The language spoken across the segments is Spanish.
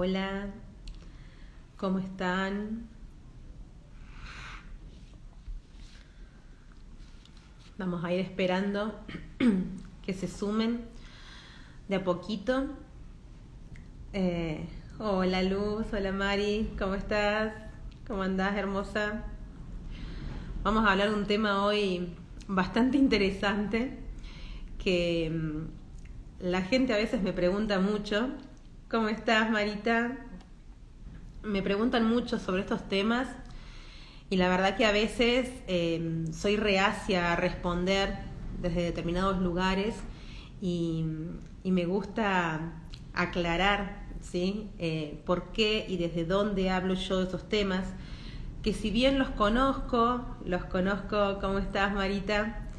Hola, ¿cómo están? Vamos a ir esperando que se sumen de a poquito. Hola Luz, hola Mari, ¿cómo estás? ¿Cómo andás, hermosa? Vamos a hablar de un tema hoy bastante interesante que la gente a veces me pregunta mucho. ¿Cómo estás, Marita? Me preguntan mucho sobre estos temas y la verdad que a veces soy reacia a responder desde determinados lugares y, y me gusta aclarar, ¿sí? Por qué y desde dónde hablo yo de esos temas, que si bien los conozco, ¿cómo estás, Marita?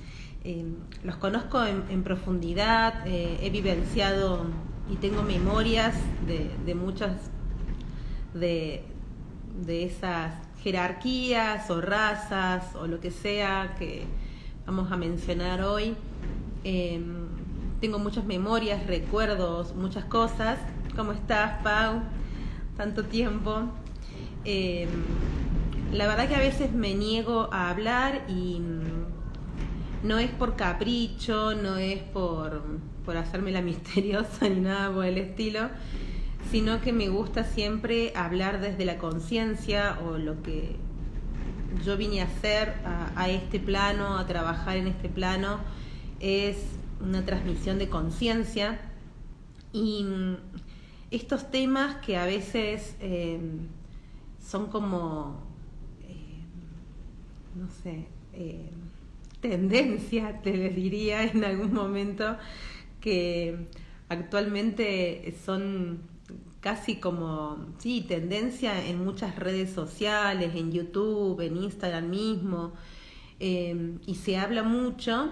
Los conozco en profundidad, he vivenciado y tengo memorias de muchas de, de esas jerarquías o razas o lo que sea que vamos a mencionar hoy. Tengo muchas memorias, recuerdos, muchas cosas. ¿Cómo estás, Pau? Tanto tiempo. La verdad que a veces me niego a hablar y no es por capricho, no es por hacerme la misteriosa ni nada por el estilo, sino que me gusta siempre hablar desde la conciencia o lo que yo vine a hacer a este plano, a trabajar en este plano, es una transmisión de conciencia y estos temas que a veces son como, no sé, tendencia, te les diría en algún momento, que actualmente son casi como, sí, tendencia en muchas redes sociales, en YouTube, en Instagram mismo, y se habla mucho.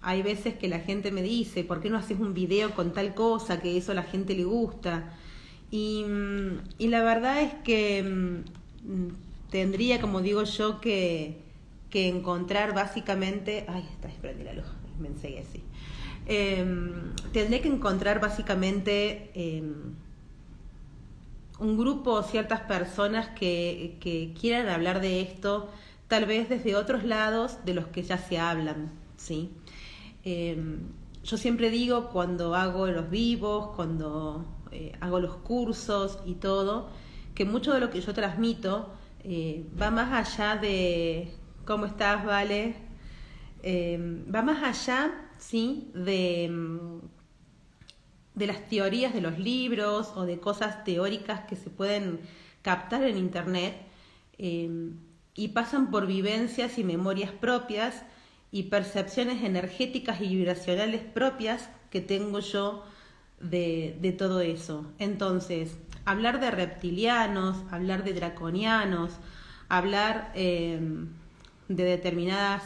Hay veces que la gente me dice, ¿por qué no haces un video con tal cosa? Que eso a la gente le gusta. Y la verdad es que tendría, como digo yo, que encontrar básicamente... Ay, está, prendí la luz, me ensegué así. Tendré que encontrar básicamente un grupo o ciertas personas que quieran hablar de esto, tal vez desde otros lados de los que ya se hablan, ¿sí? Yo siempre digo cuando hago los vivos, cuando hago los cursos y todo, que mucho de lo que yo transmito va más allá de... ¿Cómo estás, Vale? Va más allá, ¿sí? De las teorías de los libros o de cosas teóricas que se pueden captar en internet y pasan por vivencias y memorias propias y percepciones energéticas y vibracionales propias que tengo yo de todo eso. Entonces, hablar de reptilianos, hablar de draconianos, hablar de determinadas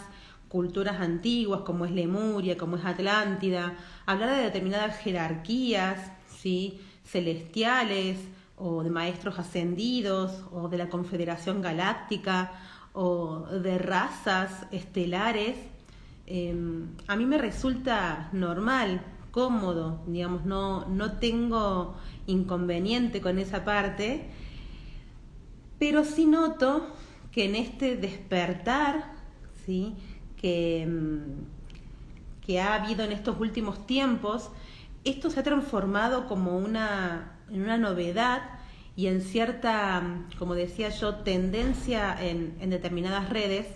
culturas antiguas como es Lemuria, como es Atlántida, hablar de determinadas jerarquías, ¿sí? Celestiales o de maestros ascendidos o de la Confederación Galáctica o de razas estelares, a mí me resulta normal, cómodo, digamos, no tengo inconveniente con esa parte, pero sí noto que en este despertar, ¿sí? que ha habido en estos últimos tiempos, esto se ha transformado como en una novedad y en cierta, como decía yo, tendencia en determinadas redes,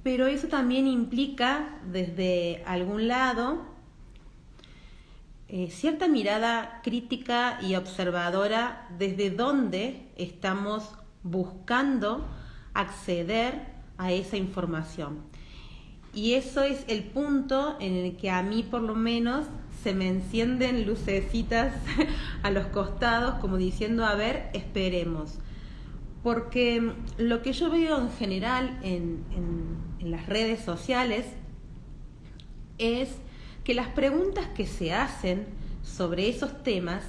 pero eso también implica desde algún lado cierta mirada crítica y observadora desde donde estamos buscando acceder a esa información. Y eso es el punto en el que a mí por lo menos se me encienden lucecitas a los costados como diciendo, a ver, esperemos. Porque lo que yo veo en general en las redes sociales es que las preguntas que se hacen sobre esos temas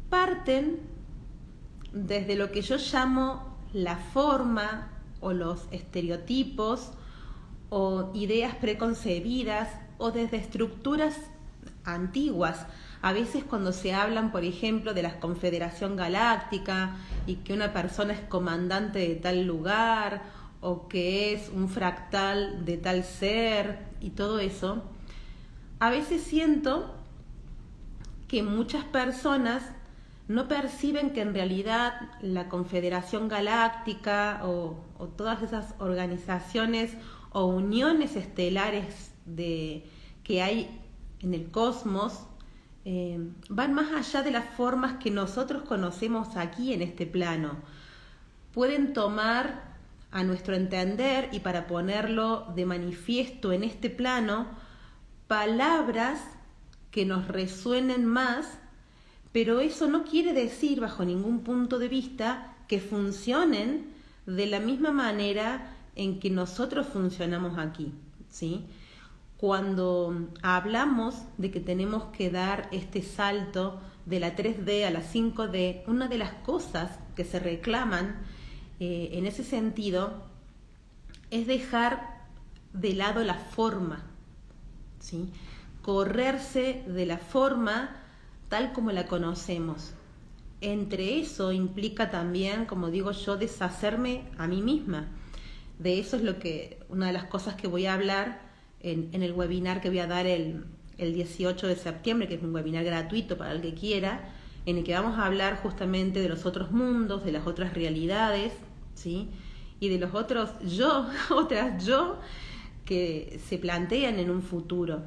parten desde lo que yo llamo la forma o los estereotipos o ideas preconcebidas o desde estructuras antiguas. A veces cuando se hablan, por ejemplo, de la Confederación Galáctica y que una persona es comandante de tal lugar o que es un fractal de tal ser y todo eso, a veces siento que muchas personas no perciben que en realidad la Confederación Galáctica o todas esas organizaciones o uniones estelares que hay en el cosmos van más allá de las formas que nosotros conocemos aquí en este plano. Pueden tomar, a nuestro entender y para ponerlo de manifiesto en este plano, palabras que nos resuenen más, pero eso no quiere decir bajo ningún punto de vista que funcionen de la misma manera en que nosotros funcionamos aquí, ¿sí? Cuando hablamos de que tenemos que dar este salto de la 3D a la 5D, una de las cosas que se reclaman en ese sentido es dejar de lado la forma, ¿sí? Correrse de la forma tal como la conocemos. Entre eso implica también, como digo yo, deshacerme a mí misma. De eso es una de las cosas que voy a hablar en el webinar que voy a dar el 18 de septiembre, que es un webinar gratuito para el que quiera, en el que vamos a hablar justamente de los otros mundos, de las otras realidades, ¿sí? Y de los otros otras yo que se plantean en un futuro.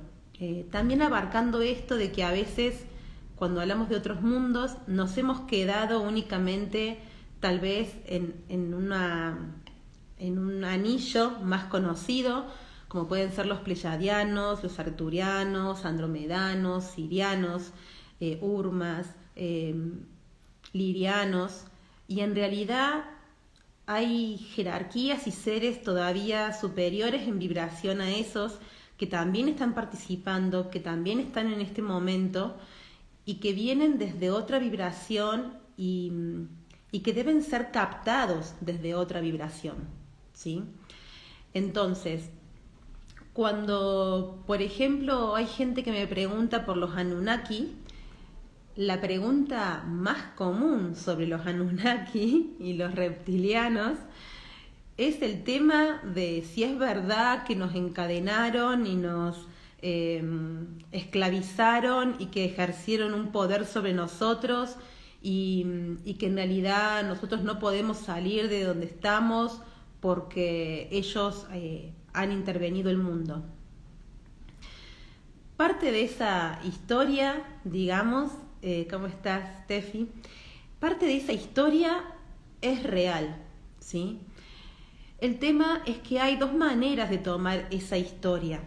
También abarcando esto de que a veces cuando hablamos de otros mundos nos hemos quedado únicamente tal vez en un anillo más conocido, como pueden ser los pleyadianos, los arturianos, andromedanos, sirianos, urmas, lirianos, y en realidad hay jerarquías y seres todavía superiores en vibración a esos que también están participando, que también están en este momento y que vienen desde otra vibración y que deben ser captados desde otra vibración, ¿sí? Entonces, cuando, por ejemplo, hay gente que me pregunta por los Anunnaki, la pregunta más común sobre los Anunnaki y los reptilianos es el tema de si es verdad que nos encadenaron y nos esclavizaron y que ejercieron un poder sobre nosotros y que en realidad nosotros no podemos salir de donde estamos porque ellos han intervenido el mundo. Parte de esa historia, digamos, ¿cómo estás, Steffi? Parte de esa historia es real, ¿sí? El tema es que hay dos maneras de tomar esa historia.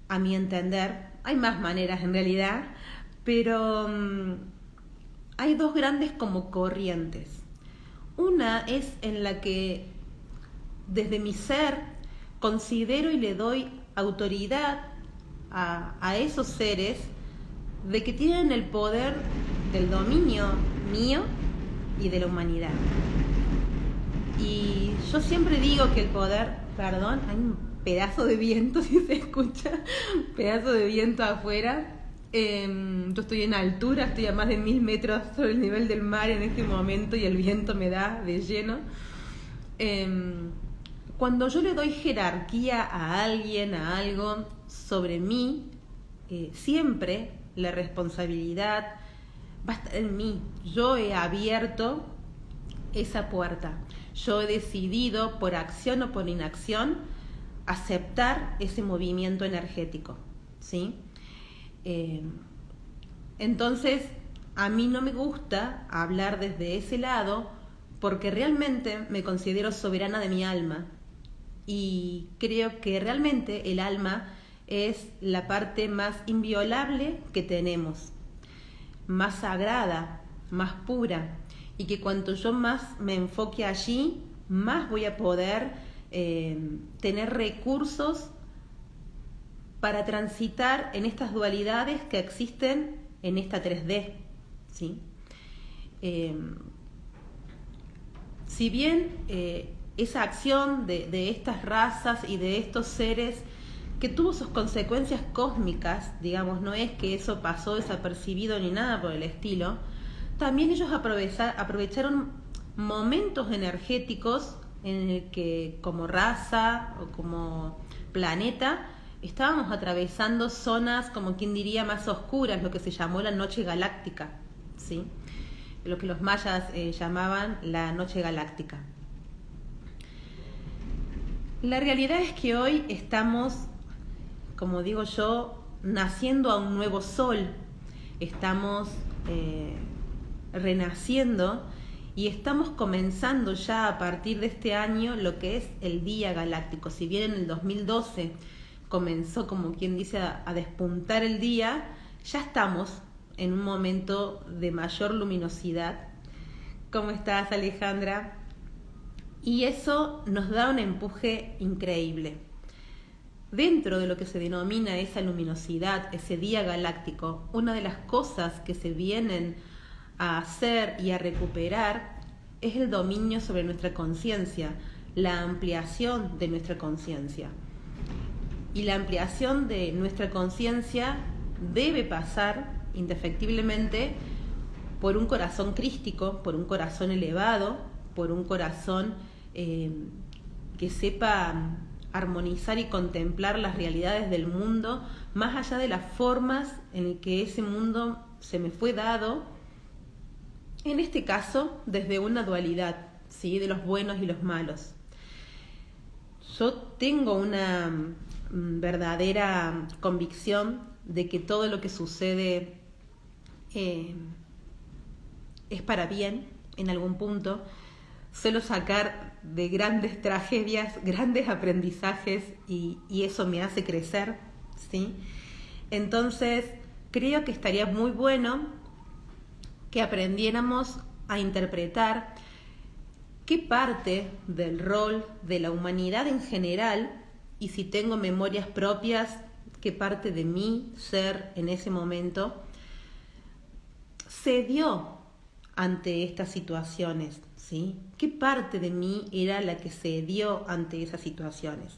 A mi entender, hay más maneras en realidad, pero hay dos grandes como corrientes. Una es en la que desde mi ser considero y le doy autoridad a esos seres de que tienen el poder del dominio mío y de la humanidad. Y yo siempre digo que el poder, perdón, hay un pedazo de viento, si se escucha, pedazo de viento afuera. Yo estoy en altura, estoy a más de 1000 metros sobre el nivel del mar en este momento y el viento me da de lleno. Cuando yo le doy jerarquía a alguien, a algo sobre mí, siempre la responsabilidad va a estar en mí. Yo he abierto esa puerta. Yo he decidido, por acción o por inacción, aceptar ese movimiento energético, ¿sí? Entonces, a mí no me gusta hablar desde ese lado porque realmente me considero soberana de mi alma y creo que realmente el alma es la parte más inviolable que tenemos, más sagrada, más pura, y que cuanto yo más me enfoque allí, más voy a poder tener recursos para transitar en estas dualidades que existen en esta 3D, ¿sí? Si bien esa acción de estas razas y de estos seres que tuvo sus consecuencias cósmicas, digamos, no es que eso pasó desapercibido ni nada por el estilo, también ellos aprovecharon momentos energéticos en el que como raza o como planeta estábamos atravesando zonas, como quien diría, más oscuras, lo que se llamó la noche galáctica, ¿sí? Lo que los mayas llamaban la noche galáctica. La realidad es que hoy estamos, como digo yo, naciendo a un nuevo sol, estamos renaciendo y estamos comenzando ya a partir de este año lo que es el día galáctico. Si bien en el 2012 comenzó, como quien dice, a despuntar el día, ya estamos en un momento de mayor luminosidad. ¿Cómo estás, Alejandra? Y eso nos da un empuje increíble. Dentro de lo que se denomina esa luminosidad, ese día galáctico, una de las cosas que se vienen a hacer y a recuperar es el dominio sobre nuestra conciencia, la ampliación de nuestra conciencia. Y la ampliación de nuestra conciencia debe pasar indefectiblemente por un corazón crístico, por un corazón elevado, por un corazón que sepa armonizar y contemplar las realidades del mundo, más allá de las formas en que ese mundo se me fue dado, en este caso desde una dualidad, ¿sí?, de los buenos y los malos. Yo tengo una verdadera convicción de que todo lo que sucede es para bien en algún punto. Suelo sacar de grandes tragedias grandes aprendizajes y eso me hace crecer, ¿sí? Entonces creo que estaría muy bueno que aprendiéramos a interpretar qué parte del rol de la humanidad en general, y si tengo memorias propias, qué parte de mi ser en ese momento se dio ante estas situaciones, ¿sí? ¿Qué parte de mí era la que se dio ante esas situaciones?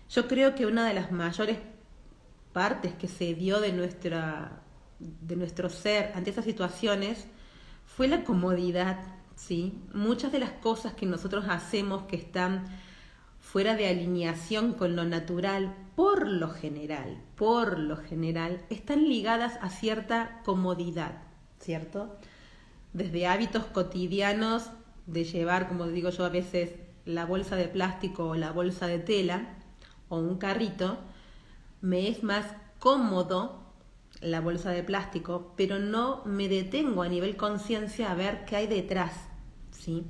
Yo creo que una de las mayores partes que se dio de nuestro ser ante esas situaciones fue la comodidad, ¿sí? Muchas de las cosas que nosotros hacemos que están fuera de alineación con lo natural, por lo general, están ligadas a cierta comodidad, ¿cierto? Desde hábitos cotidianos de llevar, como digo yo a veces, la bolsa de plástico o la bolsa de tela o un carrito, me es más cómodo la bolsa de plástico, pero no me detengo a nivel conciencia a ver qué hay detrás, ¿sí?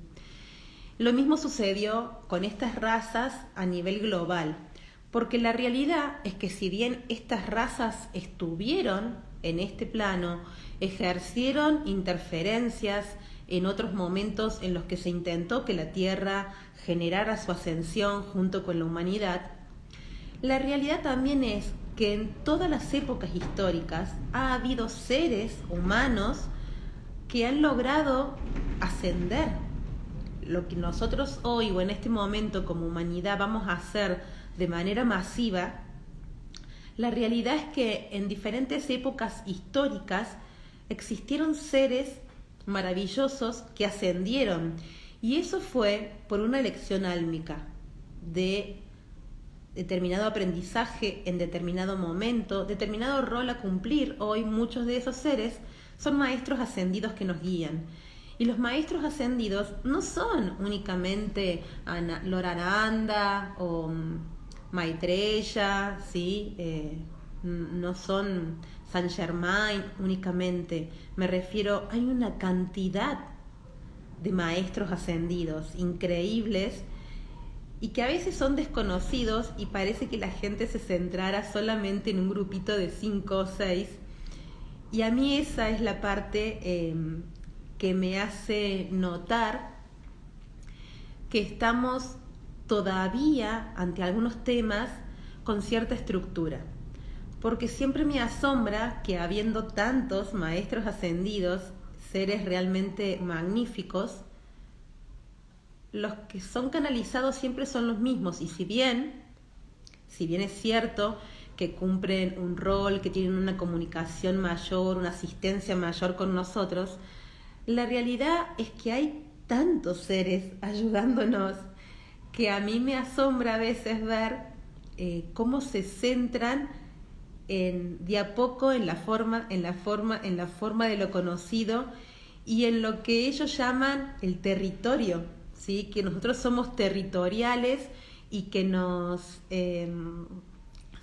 Lo mismo sucedió con estas razas a nivel global, porque la realidad es que si bien estas razas estuvieron en este plano, ejercieron interferencias en otros momentos en los que se intentó que la Tierra generara su ascensión junto con la humanidad, la realidad también es que en todas las épocas históricas ha habido seres humanos que han logrado ascender. Lo que nosotros hoy o en este momento como humanidad vamos a hacer de manera masiva, la realidad es que en diferentes épocas históricas existieron seres maravillosos que ascendieron, y eso fue por una elección álmica de determinado aprendizaje en determinado momento, determinado rol a cumplir. Hoy muchos de esos seres son maestros ascendidos que nos guían. Y los maestros ascendidos no son únicamente Loraranda o Maitreya, ¿sí? No son Saint Germain únicamente. Me refiero, hay una cantidad de maestros ascendidos increíbles y que a veces son desconocidos y parece que la gente se centrara solamente en un grupito de 5 o 6. Y a mí esa es la parte que me hace notar que estamos todavía ante algunos temas con cierta estructura, porque siempre me asombra que habiendo tantos maestros ascendidos, seres realmente magníficos, los que son canalizados siempre son los mismos, y si bien si bien es cierto que cumplen un rol, que tienen una comunicación mayor, una asistencia mayor con nosotros, la realidad es que hay tantos seres ayudándonos que a mí me asombra a veces ver cómo se centran de a poco en la forma de lo conocido y en lo que ellos llaman el territorio, ¿sí? Que nosotros somos territoriales y que nos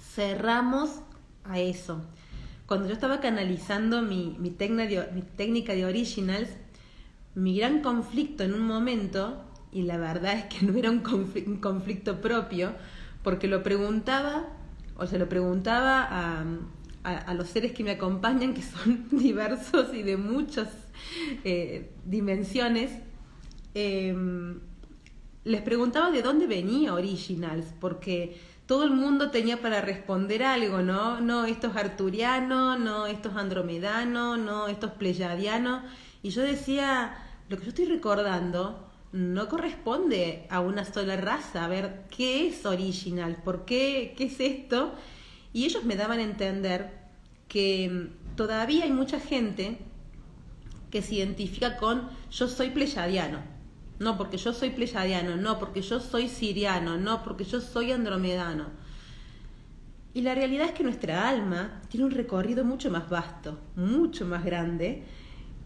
cerramos a eso. Cuando yo estaba canalizando mi técnica de originals, mi gran conflicto en un momento, y la verdad es que no era un conflicto propio, porque lo preguntaba, o se lo preguntaba a los seres que me acompañan, que son diversos y de muchas dimensiones, les preguntaba de dónde venía Originals, porque todo el mundo tenía para responder algo, ¿no? No, esto es arturiano, no, esto es andromedano, no, esto es pleyadiano. Y yo decía, lo que yo estoy recordando no corresponde a una sola raza. A ver, ¿qué es Original? ¿Por qué? ¿Qué es esto? Y ellos me daban a entender que todavía hay mucha gente que se identifica con yo soy pleyadiano. No, porque yo soy pleyadiano, no, porque yo soy siriano, no, porque yo soy andromedano. Y la realidad es que nuestra alma tiene un recorrido mucho más vasto, mucho más grande,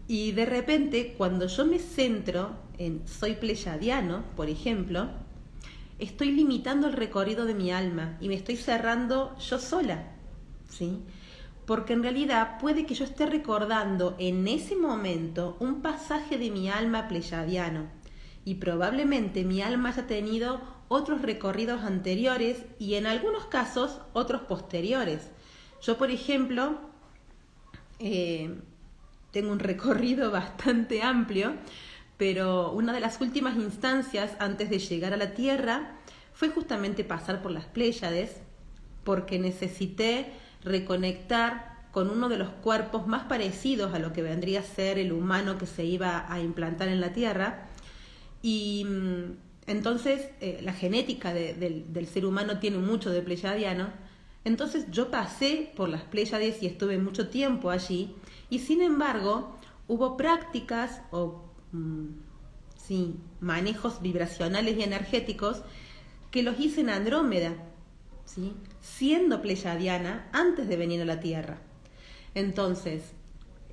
y de repente cuando yo me centro en soy pleyadiano, por ejemplo, estoy limitando el recorrido de mi alma y me estoy cerrando yo sola, ¿sí? Porque en realidad puede que yo esté recordando en ese momento un pasaje de mi alma pleyadiano y probablemente mi alma haya tenido otros recorridos anteriores y en algunos casos otros posteriores. Yo, por ejemplo, tengo un recorrido bastante amplio, pero una de las últimas instancias antes de llegar a la Tierra fue justamente pasar por las Pléyades, porque necesité reconectar con uno de los cuerpos más parecidos a lo que vendría a ser el humano que se iba a implantar en la Tierra. Y entonces la genética del ser humano tiene mucho de pleyadiano. Entonces yo pasé por las Pléyades y estuve mucho tiempo allí. Y sin embargo hubo prácticas o sí, manejos vibracionales y energéticos que los hice en Andrómeda, ¿sí? Siendo pleyadiana antes de venir a la Tierra. Entonces,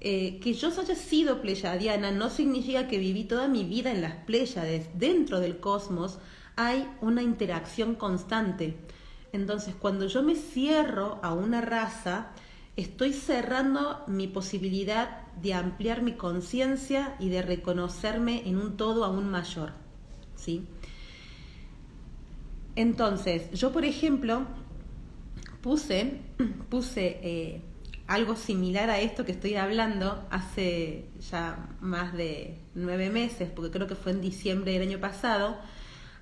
que yo haya sido pleyadiana no significa que viví toda mi vida en las Pléyades. Dentro del cosmos hay una interacción constante. Entonces, cuando yo me cierro a una raza, estoy cerrando mi posibilidad de ampliar mi conciencia y de reconocerme en un todo aún mayor, ¿sí? Entonces, yo, por ejemplo, puse algo similar a esto que estoy hablando hace ya más de 9 meses, porque creo que fue en diciembre del año pasado,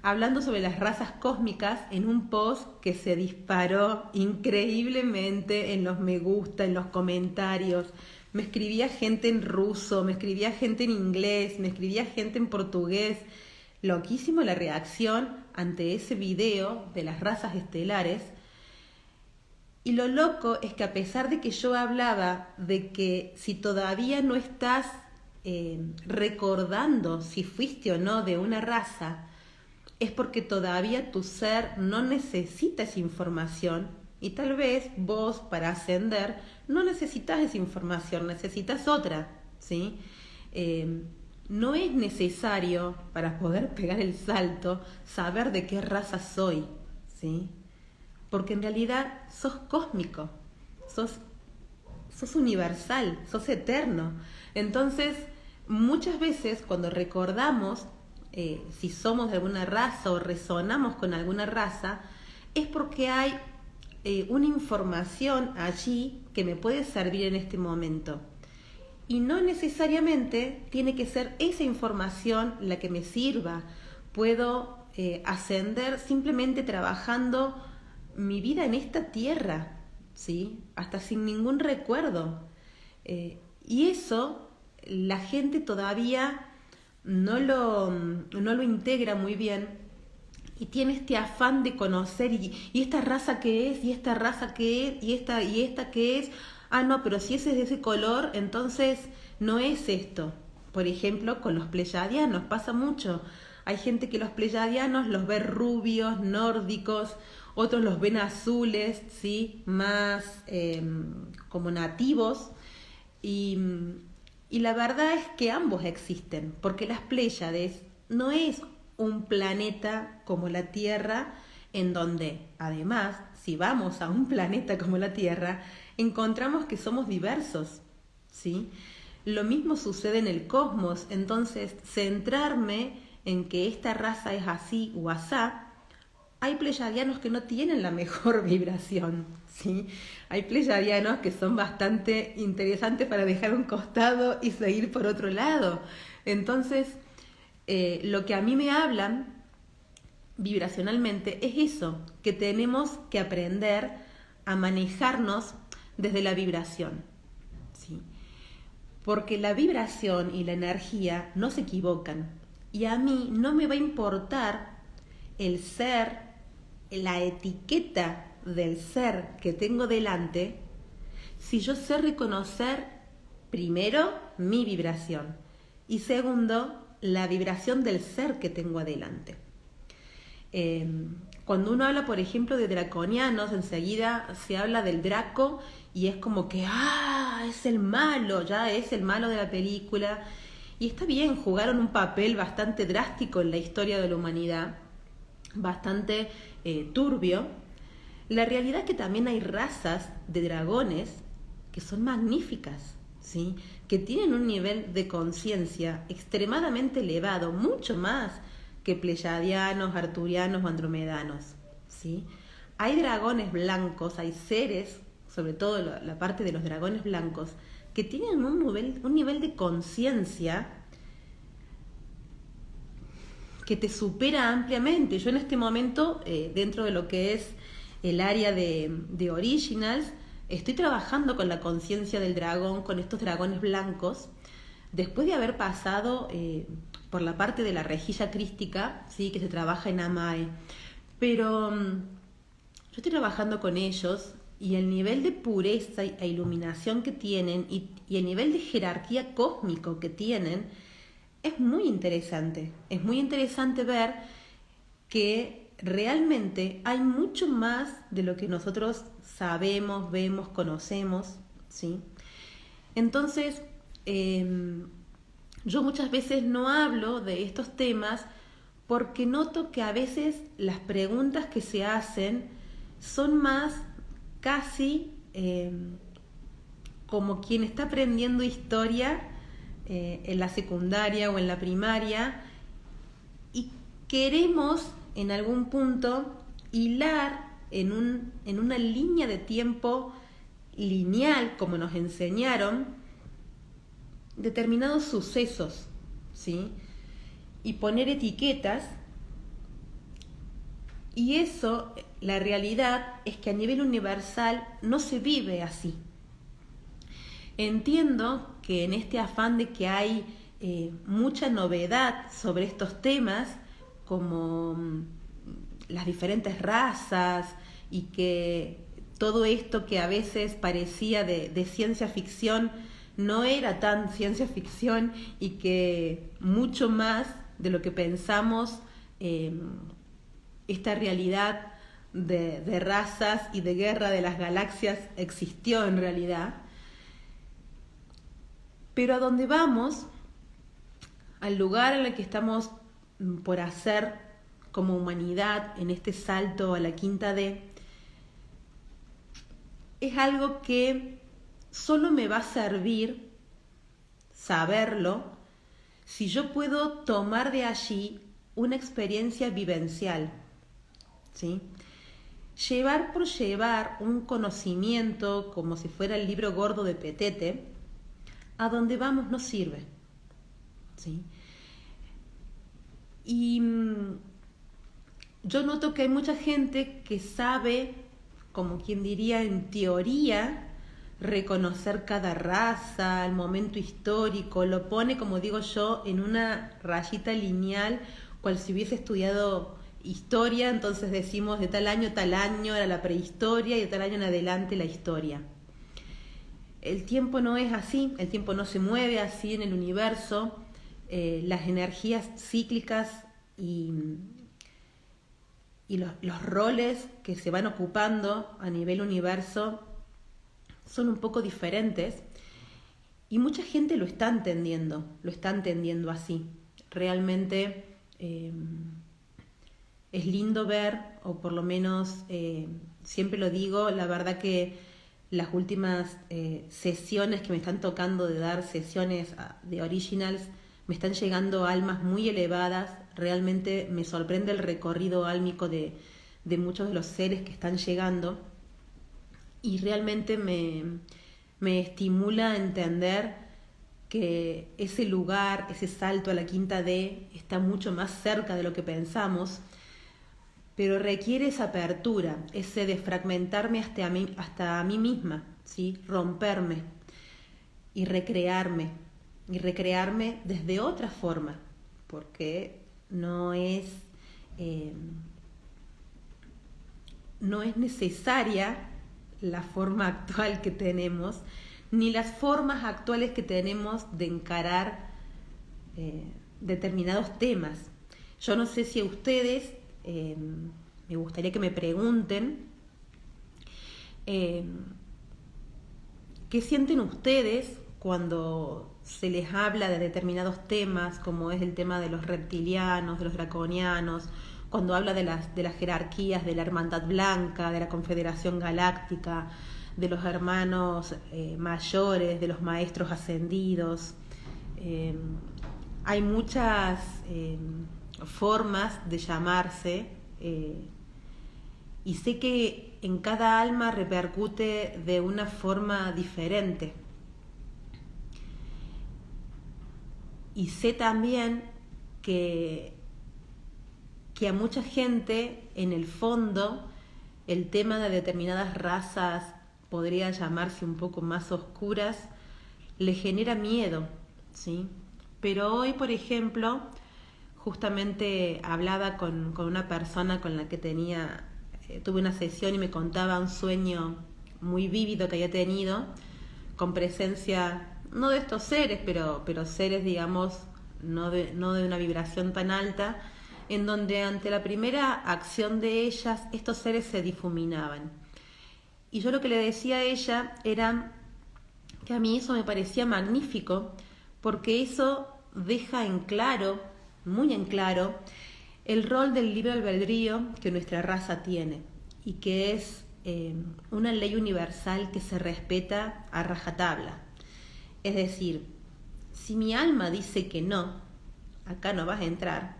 hablando sobre las razas cósmicas en un post que se disparó increíblemente en los me gusta, en los comentarios. Me escribía gente en ruso, me escribía gente en inglés, me escribía gente en portugués. Loquísimo la reacción ante ese video de las razas estelares. Y lo loco es que a pesar de que yo hablaba de que si todavía no estás recordando si fuiste o no de una raza, es porque todavía tu ser no necesita esa información y tal vez vos para ascender no necesitas esa información, necesitas otra, ¿sí? No es necesario para poder pegar el salto saber de qué raza soy, ¿sí? Porque en realidad sos cósmico, sos universal, sos eterno. Entonces, muchas veces cuando recordamos si somos de alguna raza o resonamos con alguna raza, es porque hay una información allí que me puede servir en este momento. Y no necesariamente tiene que ser esa información la que me sirva. Puedo ascender simplemente trabajando mi vida en esta tierra, ¿sí? Hasta sin ningún recuerdo. Y eso la gente todavía no lo integra muy bien y tiene este afán de conocer, y esta raza que es, y esta raza que es, y esta que es, ah no, pero si ese es de ese color, entonces no es esto. Por ejemplo, con los pleyadianos pasa mucho. Hay gente que los pleyadianos los ve rubios, nórdicos, otros los ven azules, ¿sí? Más como nativos. Y, y la verdad es que ambos existen, porque las Pléyades no es un planeta como la Tierra, en donde, además, si vamos a un planeta como la Tierra, encontramos que somos diversos, ¿sí? Lo mismo sucede en el cosmos, entonces centrarme en que esta raza es así o asá, hay pleyadianos que no tienen la mejor vibración, ¿sí? Hay pleyadianos que son bastante interesantes para dejar a un costado y seguir por otro lado. Entonces, lo que a mí me hablan vibracionalmente es eso, que tenemos que aprender a manejarnos desde la vibración, ¿sí? Porque la vibración y la energía no se equivocan. Y a mí no me va a importar el ser, la etiqueta del ser que tengo delante, si yo sé reconocer, primero, mi vibración y segundo, la vibración del ser que tengo adelante. Cuando uno habla, por ejemplo, de draconianos, enseguida se habla del Draco y es como que, es el malo, ya es el malo de la película. Y está bien, jugaron un papel bastante drástico en la historia de la humanidad, bastante turbio. La realidad es que también hay razas de dragones que son magníficas, ¿sí? Que tienen un nivel de conciencia extremadamente elevado, mucho más que pleyadianos, arturianos o andromedanos, ¿sí? Hay dragones blancos, hay seres, sobre todo la parte de los dragones blancos, que tienen un nivel de conciencia que te supera ampliamente. Yo en este momento, dentro de lo que es el área de Originals, estoy trabajando con la conciencia del dragón, con estos dragones blancos, después de haber pasado por la parte de la rejilla crística, ¿sí? Que se trabaja en Amae. Pero yo estoy trabajando con ellos y el nivel de pureza e iluminación que tienen y el nivel de jerarquía cósmico que tienen es muy interesante. Es muy interesante ver que realmente hay mucho más de lo que nosotros sabemos, vemos, conocemos, ¿sí? Entonces, yo muchas veces no hablo de estos temas porque noto que a veces las preguntas que se hacen son más casi como quien está aprendiendo historia en la secundaria o en la primaria y queremos en algún punto hilar en una línea de tiempo lineal, como nos enseñaron, determinados sucesos, ¿sí? Y poner etiquetas, y eso, la realidad es que a nivel universal no se vive así. Entiendo que en este afán de que hay mucha novedad sobre estos temas, como las diferentes razas, y que todo esto que a veces parecía de ciencia ficción no era tan ciencia ficción, y que mucho más de lo que pensamos, esta realidad de razas y de guerra de las galaxias existió en realidad. Pero a donde vamos, al lugar en el que estamos por hacer como humanidad en este salto a la quinta D, es algo que solo me va a servir saberlo si yo puedo tomar de allí una experiencia vivencial, ¿sí? Llevar por llevar un conocimiento como si fuera el libro gordo de Petete, a donde vamos no sirve, ¿sí? Y yo noto que hay mucha gente que sabe, como quien diría en teoría, reconocer cada raza, el momento histórico, lo pone, como digo yo, en una rayita lineal, cual si hubiese estudiado historia, entonces decimos de tal año era la prehistoria y de tal año en adelante la historia. El tiempo no es así, el tiempo no se mueve así en el universo. Las energías cíclicas y los roles que se van ocupando a nivel universo son un poco diferentes y mucha gente lo está entendiendo así. Realmente es lindo ver, o por lo menos siempre lo digo, la verdad que las últimas sesiones que me están tocando de dar sesiones de originals, me están llegando almas muy elevadas. Realmente me sorprende el recorrido álmico de muchos de los seres que están llegando y realmente me estimula a entender que ese lugar, ese salto a la quinta D está mucho más cerca de lo que pensamos, pero requiere esa apertura, ese desfragmentarme hasta a mí misma, ¿sí? Romperme y recrearme desde otra forma, porque no es necesaria la forma actual que tenemos, ni las formas actuales que tenemos de encarar determinados temas. Yo no sé si a ustedes, me gustaría que me pregunten qué sienten ustedes cuando se les habla de determinados temas, como es el tema de los reptilianos, de los draconianos, cuando habla de las jerarquías, de la Hermandad Blanca, de la Confederación Galáctica, de los hermanos mayores, de los maestros ascendidos. Hay muchas formas de llamarse y sé que en cada alma repercute de una forma diferente. Y sé también que a mucha gente, en el fondo, el tema de determinadas razas, podría llamarse un poco más oscuras, le genera miedo, ¿sí? Pero hoy, por ejemplo, justamente hablaba con una persona con la que tuve una sesión y me contaba un sueño muy vívido que había tenido, con presencia, no de estos seres, pero seres, digamos, no de una vibración tan alta, en donde ante la primera acción de ellas, estos seres se difuminaban. Y yo lo que le decía a ella era que a mí eso me parecía magnífico, porque eso deja en claro, muy en claro, el rol del libre albedrío que nuestra raza tiene y que es una ley universal que se respeta a rajatabla. Es decir, si mi alma dice que no, acá no vas a entrar,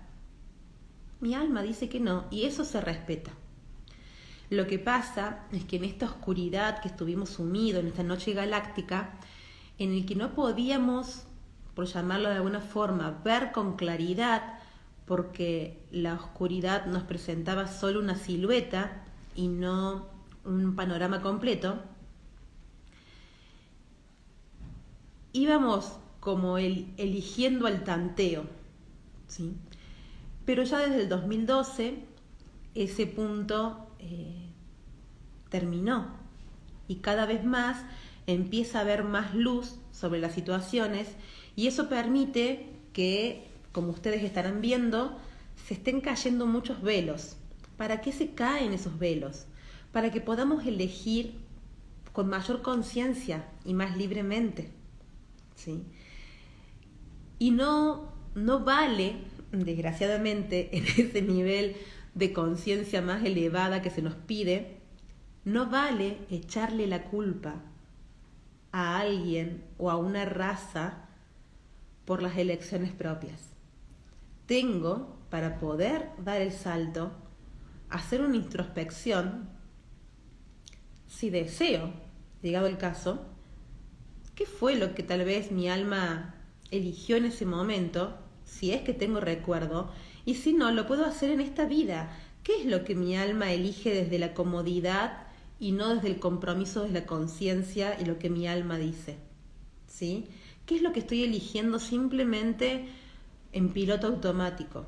mi alma dice que no y eso se respeta. Lo que pasa es que en esta oscuridad que estuvimos sumidos, en esta noche galáctica, en el que no podíamos, por llamarlo de alguna forma, ver con claridad, porque la oscuridad nos presentaba solo una silueta y no un panorama completo, íbamos como eligiendo al tanteo, ¿sí? Pero ya desde el 2012 ese punto terminó y cada vez más empieza a haber más luz sobre las situaciones y eso permite que, como ustedes estarán viendo, se estén cayendo muchos velos. ¿Para qué se caen esos velos? Para que podamos elegir con mayor conciencia y más libremente, ¿sí? Y no vale, desgraciadamente, en ese nivel de conciencia más elevada que se nos pide, no vale echarle la culpa a alguien o a una raza por las elecciones propias. Tengo, para poder dar el salto, hacer una introspección, si deseo, llegado el caso, ¿qué fue lo que tal vez mi alma eligió en ese momento? Si es que tengo recuerdo, y si no, lo puedo hacer en esta vida. ¿Qué es lo que mi alma elige desde la comodidad y no desde el compromiso de la conciencia y lo que mi alma dice? ¿Sí? ¿Qué es lo que estoy eligiendo simplemente en piloto automático?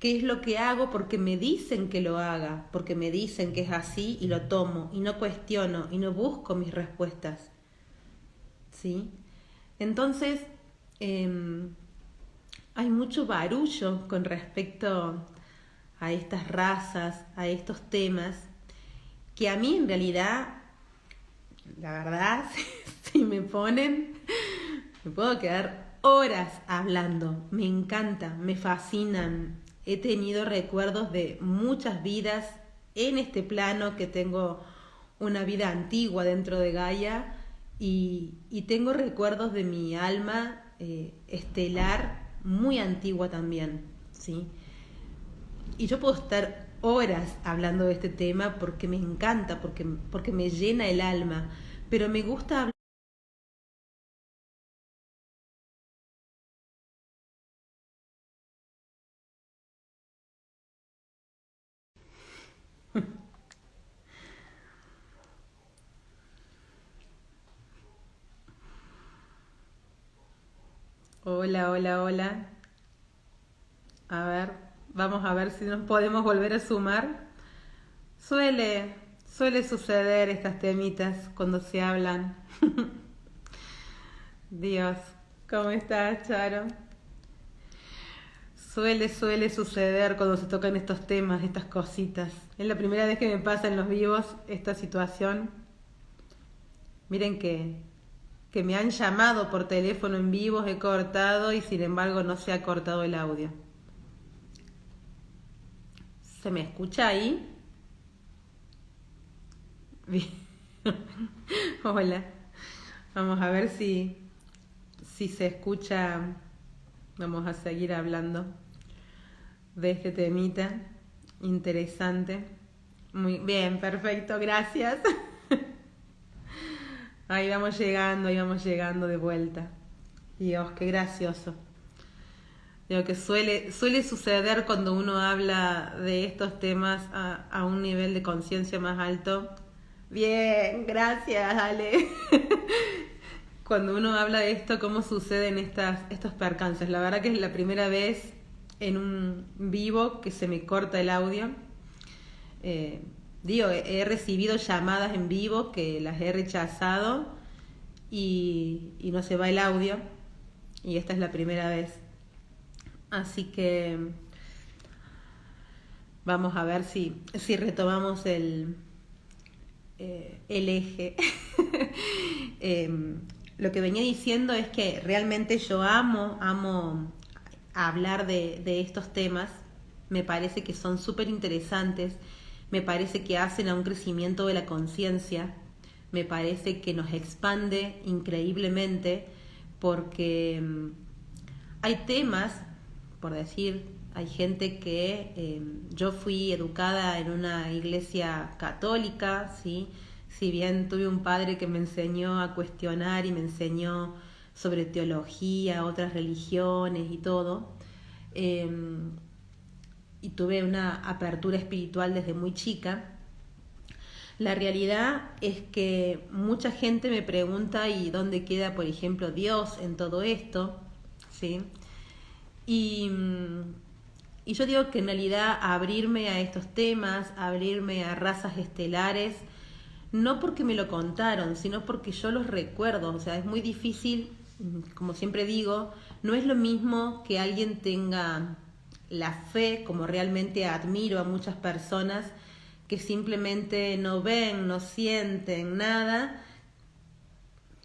qué es lo que hago porque me dicen que lo haga, porque me dicen que es así y lo tomo y no cuestiono y no busco mis respuestas, ¿sí? Entonces, hay mucho barullo con respecto a estas razas, a estos temas, que a mí en realidad, la verdad, si me ponen, me puedo quedar horas hablando. Me encanta, me fascinan. He tenido recuerdos de muchas vidas en este plano, que tengo una vida antigua dentro de Gaia, y tengo recuerdos de mi alma estelar muy antigua también, ¿sí? Y yo puedo estar horas hablando de este tema porque me encanta, porque me llena el alma, pero me gusta hablar. Hola, hola, hola. A ver, vamos a ver si nos podemos volver a sumar. Suele suceder estas temitas cuando se hablan. Dios, ¿cómo estás, Charo? Suele suceder cuando se tocan estos temas, estas cositas. Es la primera vez que me pasa en los vivos esta situación. Miren que me han llamado por teléfono en vivos, he cortado y sin embargo no se ha cortado el audio. ¿Se me escucha ahí? Bien. Hola. Vamos a ver si se escucha. Vamos a seguir hablando de este temita interesante. Muy bien, perfecto, gracias. Ahí vamos llegando de vuelta. Dios, qué gracioso. Digo que suele suceder cuando uno habla de estos temas a un nivel de conciencia más alto. Bien, gracias, Ale. Cuando uno habla de esto, cómo suceden estos percances. La verdad que es la primera vez en un vivo que se me corta el audio. He recibido llamadas en vivo que las he rechazado y no se va el audio. Y esta es la primera vez. Así que vamos a ver si retomamos el eje. Lo que venía diciendo es que realmente yo amo hablar de estos temas. Me parece que son súper interesantes, me parece que hacen a un crecimiento de la conciencia, me parece que nos expande increíblemente porque hay temas, por decir, hay gente que yo fui educada en una iglesia católica, ¿sí? Si bien tuve un padre que me enseñó a cuestionar y me enseñó sobre teología, otras religiones y todo, eh, y tuve una apertura espiritual desde muy chica. La realidad es que mucha gente me pregunta ¿y dónde queda, por ejemplo, Dios en todo esto? ¿Sí? Y, y yo digo que en realidad abrirme a estos temas, abrirme a razas estelares, no porque me lo contaron, sino porque yo los recuerdo. O sea, es muy difícil, como siempre digo, no es lo mismo que alguien tenga la fe, como realmente admiro a muchas personas que simplemente no ven, no sienten nada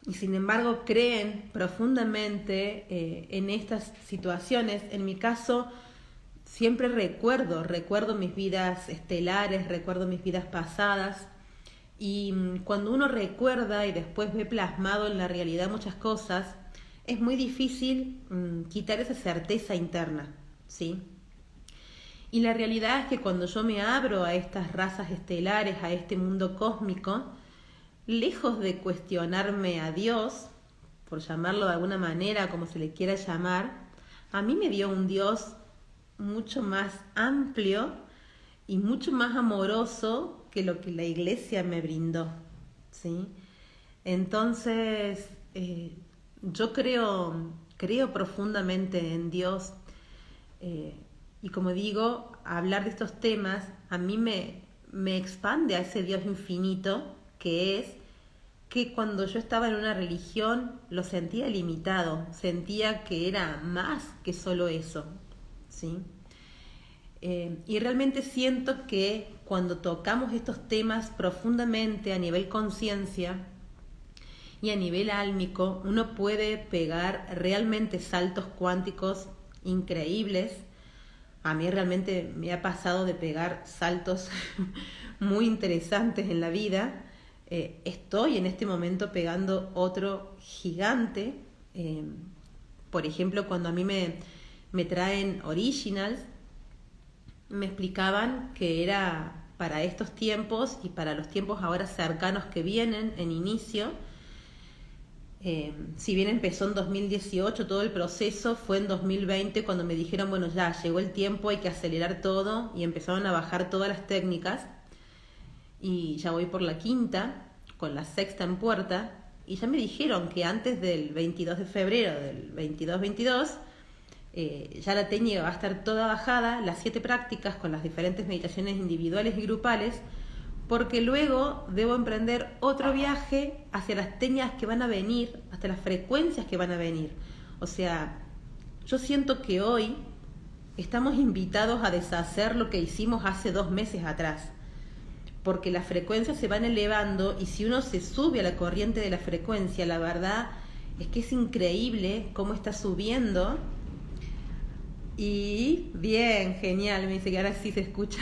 y sin embargo creen profundamente en estas situaciones. En mi caso, siempre recuerdo mis vidas estelares, recuerdo mis vidas pasadas y cuando uno recuerda y después ve plasmado en la realidad muchas cosas, es muy difícil quitar esa certeza interna, ¿sí? Y la realidad es que cuando yo me abro a estas razas estelares, a este mundo cósmico, lejos de cuestionarme a Dios, por llamarlo de alguna manera, como se le quiera llamar, a mí me dio un Dios mucho más amplio y mucho más amoroso que lo que la iglesia me brindó, ¿sí? Entonces, yo creo profundamente en Dios. Y como digo, hablar de estos temas a mí me expande a ese Dios infinito que es que cuando yo estaba en una religión lo sentía limitado, sentía que era más que solo eso, ¿sí? Y realmente siento que cuando tocamos estos temas profundamente a nivel conciencia y a nivel álmico, uno puede pegar realmente saltos cuánticos increíbles. A mí realmente me ha pasado de pegar saltos muy interesantes en la vida. Estoy en este momento pegando otro gigante. Por ejemplo, cuando a mí me traen originals, me explicaban que era para estos tiempos y para los tiempos ahora cercanos que vienen en inicio. Si bien empezó en 2018 todo el proceso, fue en 2020 cuando me dijeron, bueno, ya llegó el tiempo, hay que acelerar todo, y empezaron a bajar todas las técnicas, y ya voy por la quinta, con la sexta en puerta, y ya me dijeron que antes del 22 de febrero del 22-22 ya la técnica va a estar toda bajada, las 7 prácticas con las diferentes meditaciones individuales y grupales, porque luego debo emprender otro viaje hacia las técnicas que van a venir, hasta las frecuencias que van a venir. O sea, yo siento que hoy estamos invitados a deshacer lo que hicimos hace 2 meses atrás, porque las frecuencias se van elevando y si uno se sube a la corriente de la frecuencia, la verdad es que es increíble cómo está subiendo. Y bien, genial, me dice que ahora sí se escucha.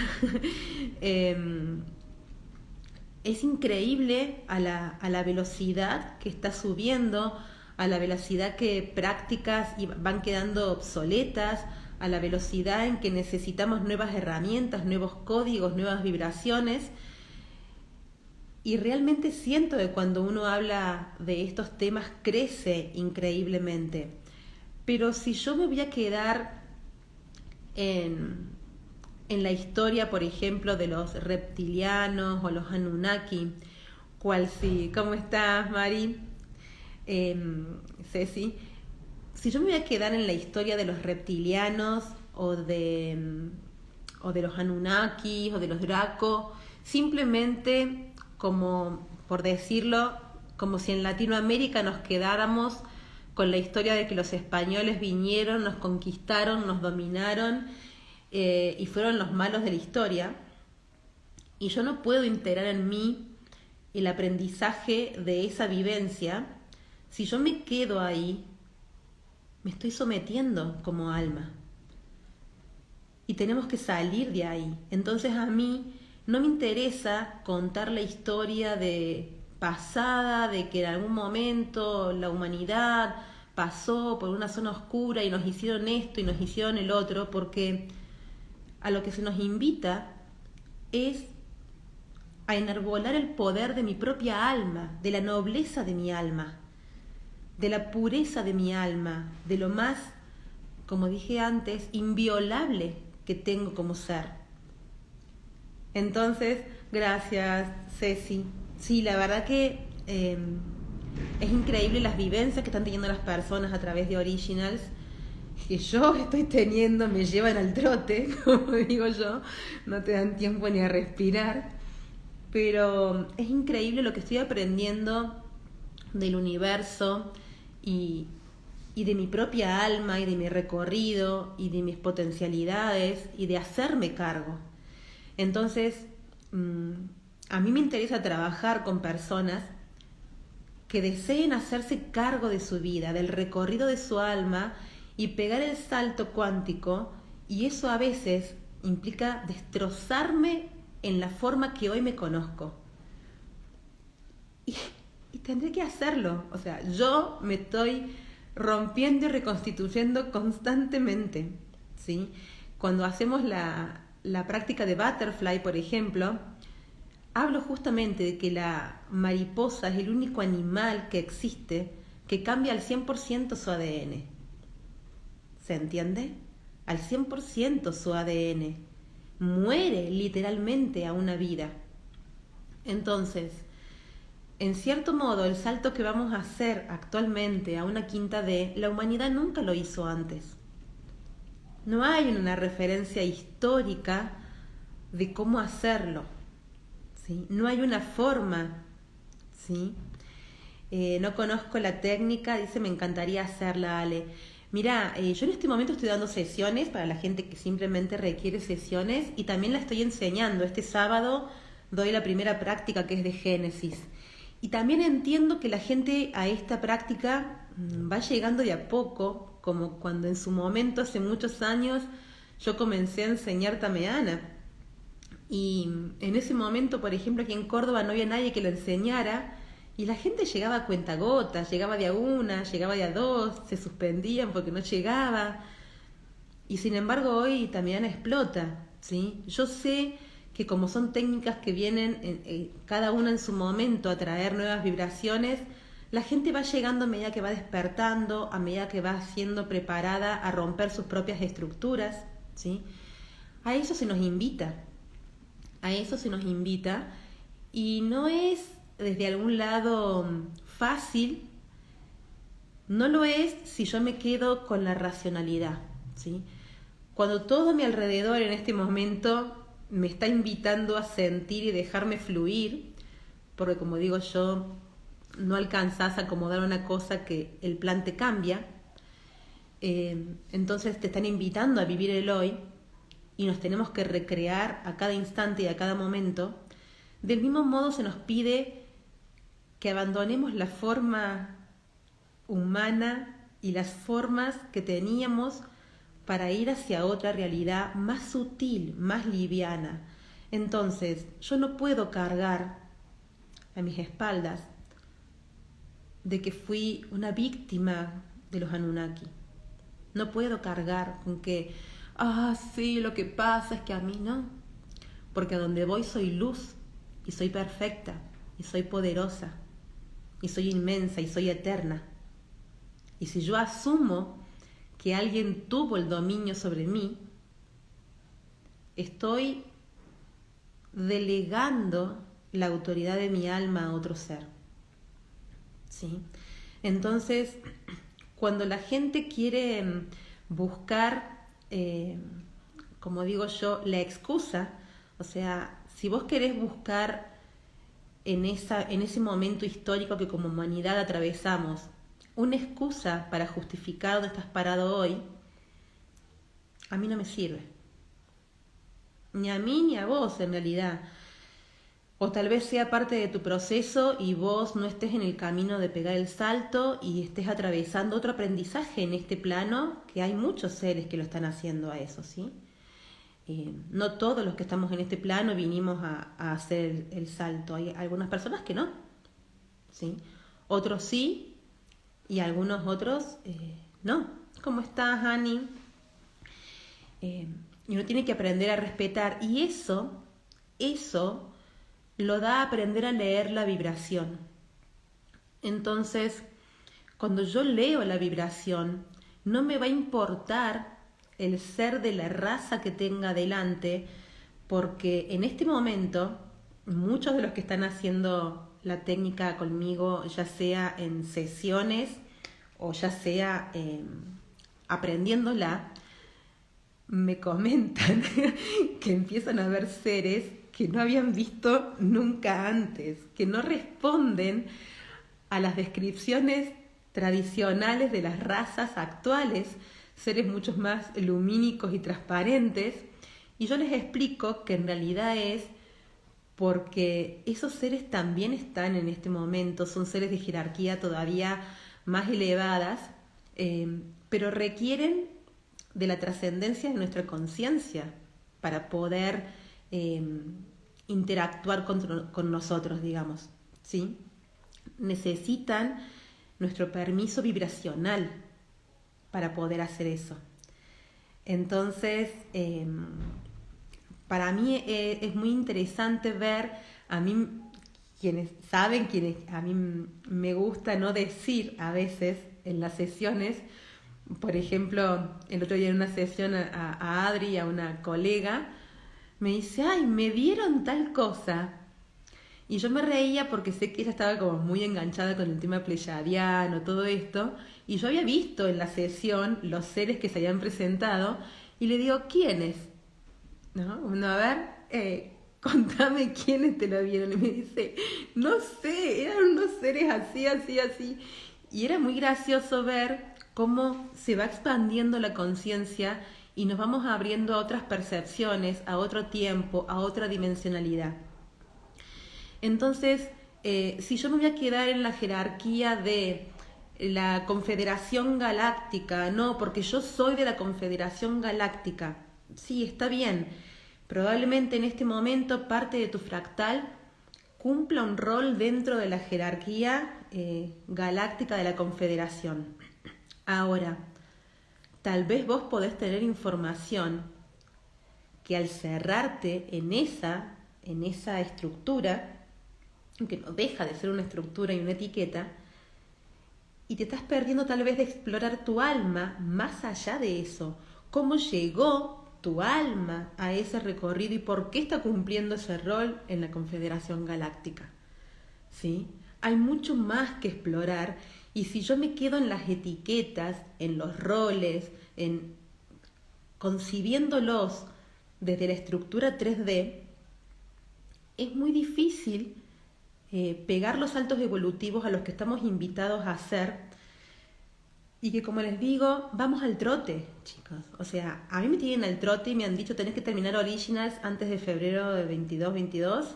Es increíble a la velocidad que está subiendo, a la velocidad que prácticas van quedando obsoletas, a la velocidad en que necesitamos nuevas herramientas, nuevos códigos, nuevas vibraciones. Y realmente siento que cuando uno habla de estos temas crece increíblemente. Pero si yo me voy a quedar en la historia, por ejemplo, de los reptilianos o los Anunnaki, ¿cuál sí? ¿Cómo estás, Mari? Ceci. Si yo me voy a quedar en la historia de los reptilianos o de los Anunnaki o de los Draco, simplemente como, por decirlo, como si en Latinoamérica nos quedáramos con la historia de que los españoles vinieron, nos conquistaron, nos dominaron y fueron los malos de la historia, y yo no puedo integrar en mí el aprendizaje de esa vivencia. Si yo me quedo ahí, me estoy sometiendo como alma y tenemos que salir de ahí. Entonces a mí no me interesa contar la historia de pasada, de que en algún momento la humanidad pasó por una zona oscura y nos hicieron esto y nos hicieron el otro, porque a lo que se nos invita es a enarbolar el poder de mi propia alma, de la nobleza de mi alma, de la pureza de mi alma, de lo más, como dije antes, inviolable que tengo como ser. Entonces, gracias, Ceci. Sí, la verdad que es increíble las vivencias que están teniendo las personas a través de Originals, que yo estoy teniendo, me llevan al trote, como digo yo, no te dan tiempo ni a respirar, pero es increíble lo que estoy aprendiendo del universo y de mi propia alma y de mi recorrido y de mis potencialidades y de hacerme cargo. Entonces, a mí me interesa trabajar con personas que deseen hacerse cargo de su vida, del recorrido de su alma y pegar el salto cuántico, y eso a veces implica destrozarme en la forma que hoy me conozco. Y tendré que hacerlo. O sea, yo me estoy rompiendo y reconstituyendo constantemente, ¿sí? Cuando hacemos la práctica de Butterfly, por ejemplo, hablo justamente de que la mariposa es el único animal que existe que cambia al 100% su ADN. ¿Se entiende? Al 100% su ADN. Muere literalmente a una vida. Entonces, en cierto modo, el salto que vamos a hacer actualmente a una quinta D, la humanidad nunca lo hizo antes. No hay una referencia histórica de cómo hacerlo, ¿sí? No hay una forma, ¿sí? No conozco la técnica, dice, me encantaría hacerla, Ale. Mira, yo en este momento estoy dando sesiones para la gente que simplemente requiere sesiones y también la estoy enseñando. Este sábado doy la primera práctica que es de Génesis. Y también entiendo que la gente a esta práctica va llegando de a poco, como cuando en su momento, hace muchos años, yo comencé a enseñar Tameana. Y en ese momento, por ejemplo, aquí en Córdoba no había nadie que lo enseñara y la gente llegaba a cuentagotas, llegaba de a una, llegaba de a dos, se suspendían porque no llegaba. Y sin embargo hoy también explota, ¿sí? Yo sé que como son técnicas que vienen cada una en su momento a traer nuevas vibraciones, la gente va llegando a medida que va despertando, a medida que va siendo preparada a romper sus propias estructuras, ¿sí? A eso se nos invita, a eso se nos invita y no es desde algún lado fácil, no lo es si yo me quedo con la racionalidad, ¿sí? Cuando todo a mi alrededor en este momento me está invitando a sentir y dejarme fluir, porque como digo yo, no alcanzás a acomodar una cosa que el plan te cambia, entonces te están invitando a vivir el hoy y nos tenemos que recrear a cada instante y a cada momento. Del mismo modo se nos pide que abandonemos la forma humana y las formas que teníamos para ir hacia otra realidad más sutil, más liviana. Entonces, yo no puedo cargar a mis espaldas de que fui una víctima de los Anunnaki. No puedo cargar con que, sí, lo que pasa es que a mí no. Porque a donde voy soy luz, y soy perfecta, y soy poderosa, y soy inmensa, y soy eterna. Y si yo asumo que alguien tuvo el dominio sobre mí, estoy delegando la autoridad de mi alma a otro ser, ¿sí? Entonces, cuando la gente quiere buscar, como digo yo, la excusa, o sea, si vos querés buscar en ese momento histórico que como humanidad atravesamos, una excusa para justificar dónde estás parado hoy, a mí no me sirve. Ni a mí ni a vos, en realidad. O tal vez sea parte de tu proceso y vos no estés en el camino de pegar el salto y estés atravesando otro aprendizaje en este plano, que hay muchos seres que lo están haciendo a eso, ¿sí? No todos los que estamos en este plano vinimos a hacer el salto. Hay algunas personas que no, ¿sí? Otros sí, y algunos otros no. ¿Cómo estás, Ani? Y uno tiene que aprender a respetar. Y eso lo da a aprender a leer la vibración. Entonces, cuando yo leo la vibración, no me va a importar el ser de la raza que tenga delante, porque en este momento, muchos de los que están haciendo la técnica conmigo, ya sea en sesiones o ya sea aprendiéndola, me comentan que empiezan a ver seres que no habían visto nunca antes, que no responden a las descripciones tradicionales de las razas actuales, seres mucho más lumínicos y transparentes, y yo les explico que en realidad es porque esos seres también están en este momento, son seres de jerarquía todavía más elevadas, pero requieren de la trascendencia de nuestra conciencia para poder interactuar con nosotros, digamos, ¿sí? Necesitan nuestro permiso vibracional para poder hacer eso. Entonces, para mí es muy interesante ver, a mí, quienes a mí me gusta no decir a veces en las sesiones, por ejemplo, el otro día en una sesión a Adri, a una colega, me dice, ay, me dieron tal cosa. Y yo me reía porque sé que ella estaba como muy enganchada con el tema pleyadiano, todo esto, y yo había visto en la sesión los seres que se habían presentado, Y le digo, ¿quiénes? ¿No? Bueno, a ver, contame quiénes te lo vieron. Y me dice, no sé, eran unos seres así, así, así. Y era muy gracioso ver cómo se va expandiendo la conciencia y nos vamos abriendo a otras percepciones, a otro tiempo, a otra dimensionalidad. Entonces, si yo me voy a quedar en la jerarquía de la Confederación Galáctica, no, porque yo soy de la Confederación Galáctica, sí, está bien, probablemente en este momento parte de tu fractal cumpla un rol dentro de la jerarquía galáctica de la Confederación. Ahora, tal vez vos podés tener información que al cerrarte en esa estructura, que no deja de ser una estructura y una etiqueta, y te estás perdiendo tal vez de explorar tu alma más allá de eso. ¿Cómo llegó tu alma a ese recorrido y por qué está cumpliendo ese rol en la Confederación Galáctica? ¿Sí? Hay mucho más que explorar, y si yo me quedo en las etiquetas, en los roles, en concibiéndolos desde la estructura 3D, es muy difícil pegar los saltos evolutivos a los que estamos invitados a hacer, y que, como les digo, vamos al trote, chicos. O sea, a mí me tienen al trote y me han dicho tenés que terminar Originals antes de febrero de 22,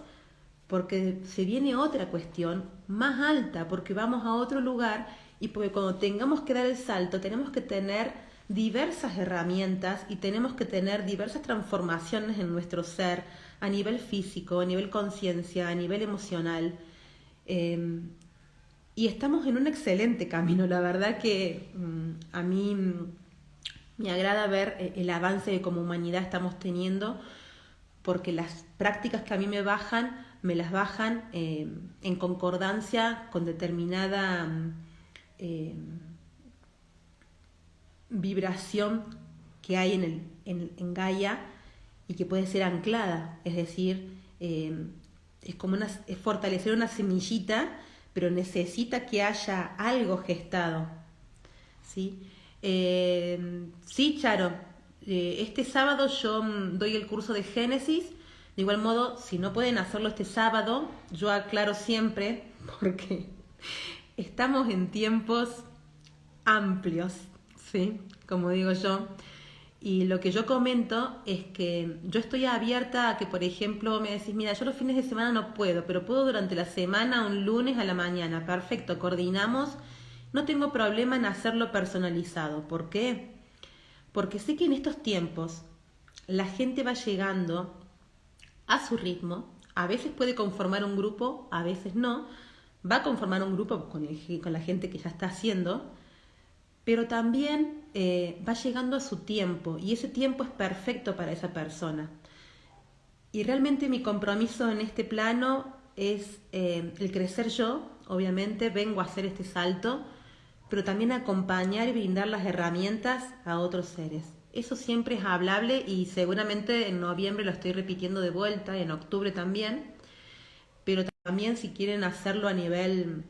porque se viene otra cuestión más alta, porque vamos a otro lugar y porque cuando tengamos que dar el salto tenemos que tener diversas herramientas y tenemos que tener diversas transformaciones en nuestro ser, a nivel físico, a nivel conciencia, a nivel emocional. Y estamos en un excelente camino. La verdad que a mí me agrada ver el avance que como humanidad estamos teniendo, porque las prácticas que a mí me las bajan en concordancia con determinada vibración que hay en Gaia y que puede ser anclada, es decir, es como es fortalecer una semillita, pero necesita que haya algo gestado, ¿sí? Sí, Charo, este sábado yo doy el curso de Génesis. De igual modo, si no pueden hacerlo este sábado, yo aclaro siempre, porque estamos en tiempos amplios, ¿sí? Como digo yo. Y lo que yo comento es que yo estoy abierta a que, por ejemplo, me decís, mira, yo los fines de semana no puedo, pero puedo durante la semana, un lunes a la mañana. Perfecto, coordinamos. No tengo problema en hacerlo personalizado. ¿Por qué? Porque sé que en estos tiempos la gente va llegando a su ritmo. A veces puede conformar un grupo, a veces no. Va a conformar un grupo con la gente que ya está haciendo, pero también va llegando a su tiempo, y ese tiempo es perfecto para esa persona. Y realmente mi compromiso en este plano es el crecer yo. Obviamente vengo a hacer este salto, pero también acompañar y brindar las herramientas a otros seres. Eso siempre es hablable, y seguramente en noviembre lo estoy repitiendo de vuelta, en octubre también, pero también si quieren hacerlo a nivel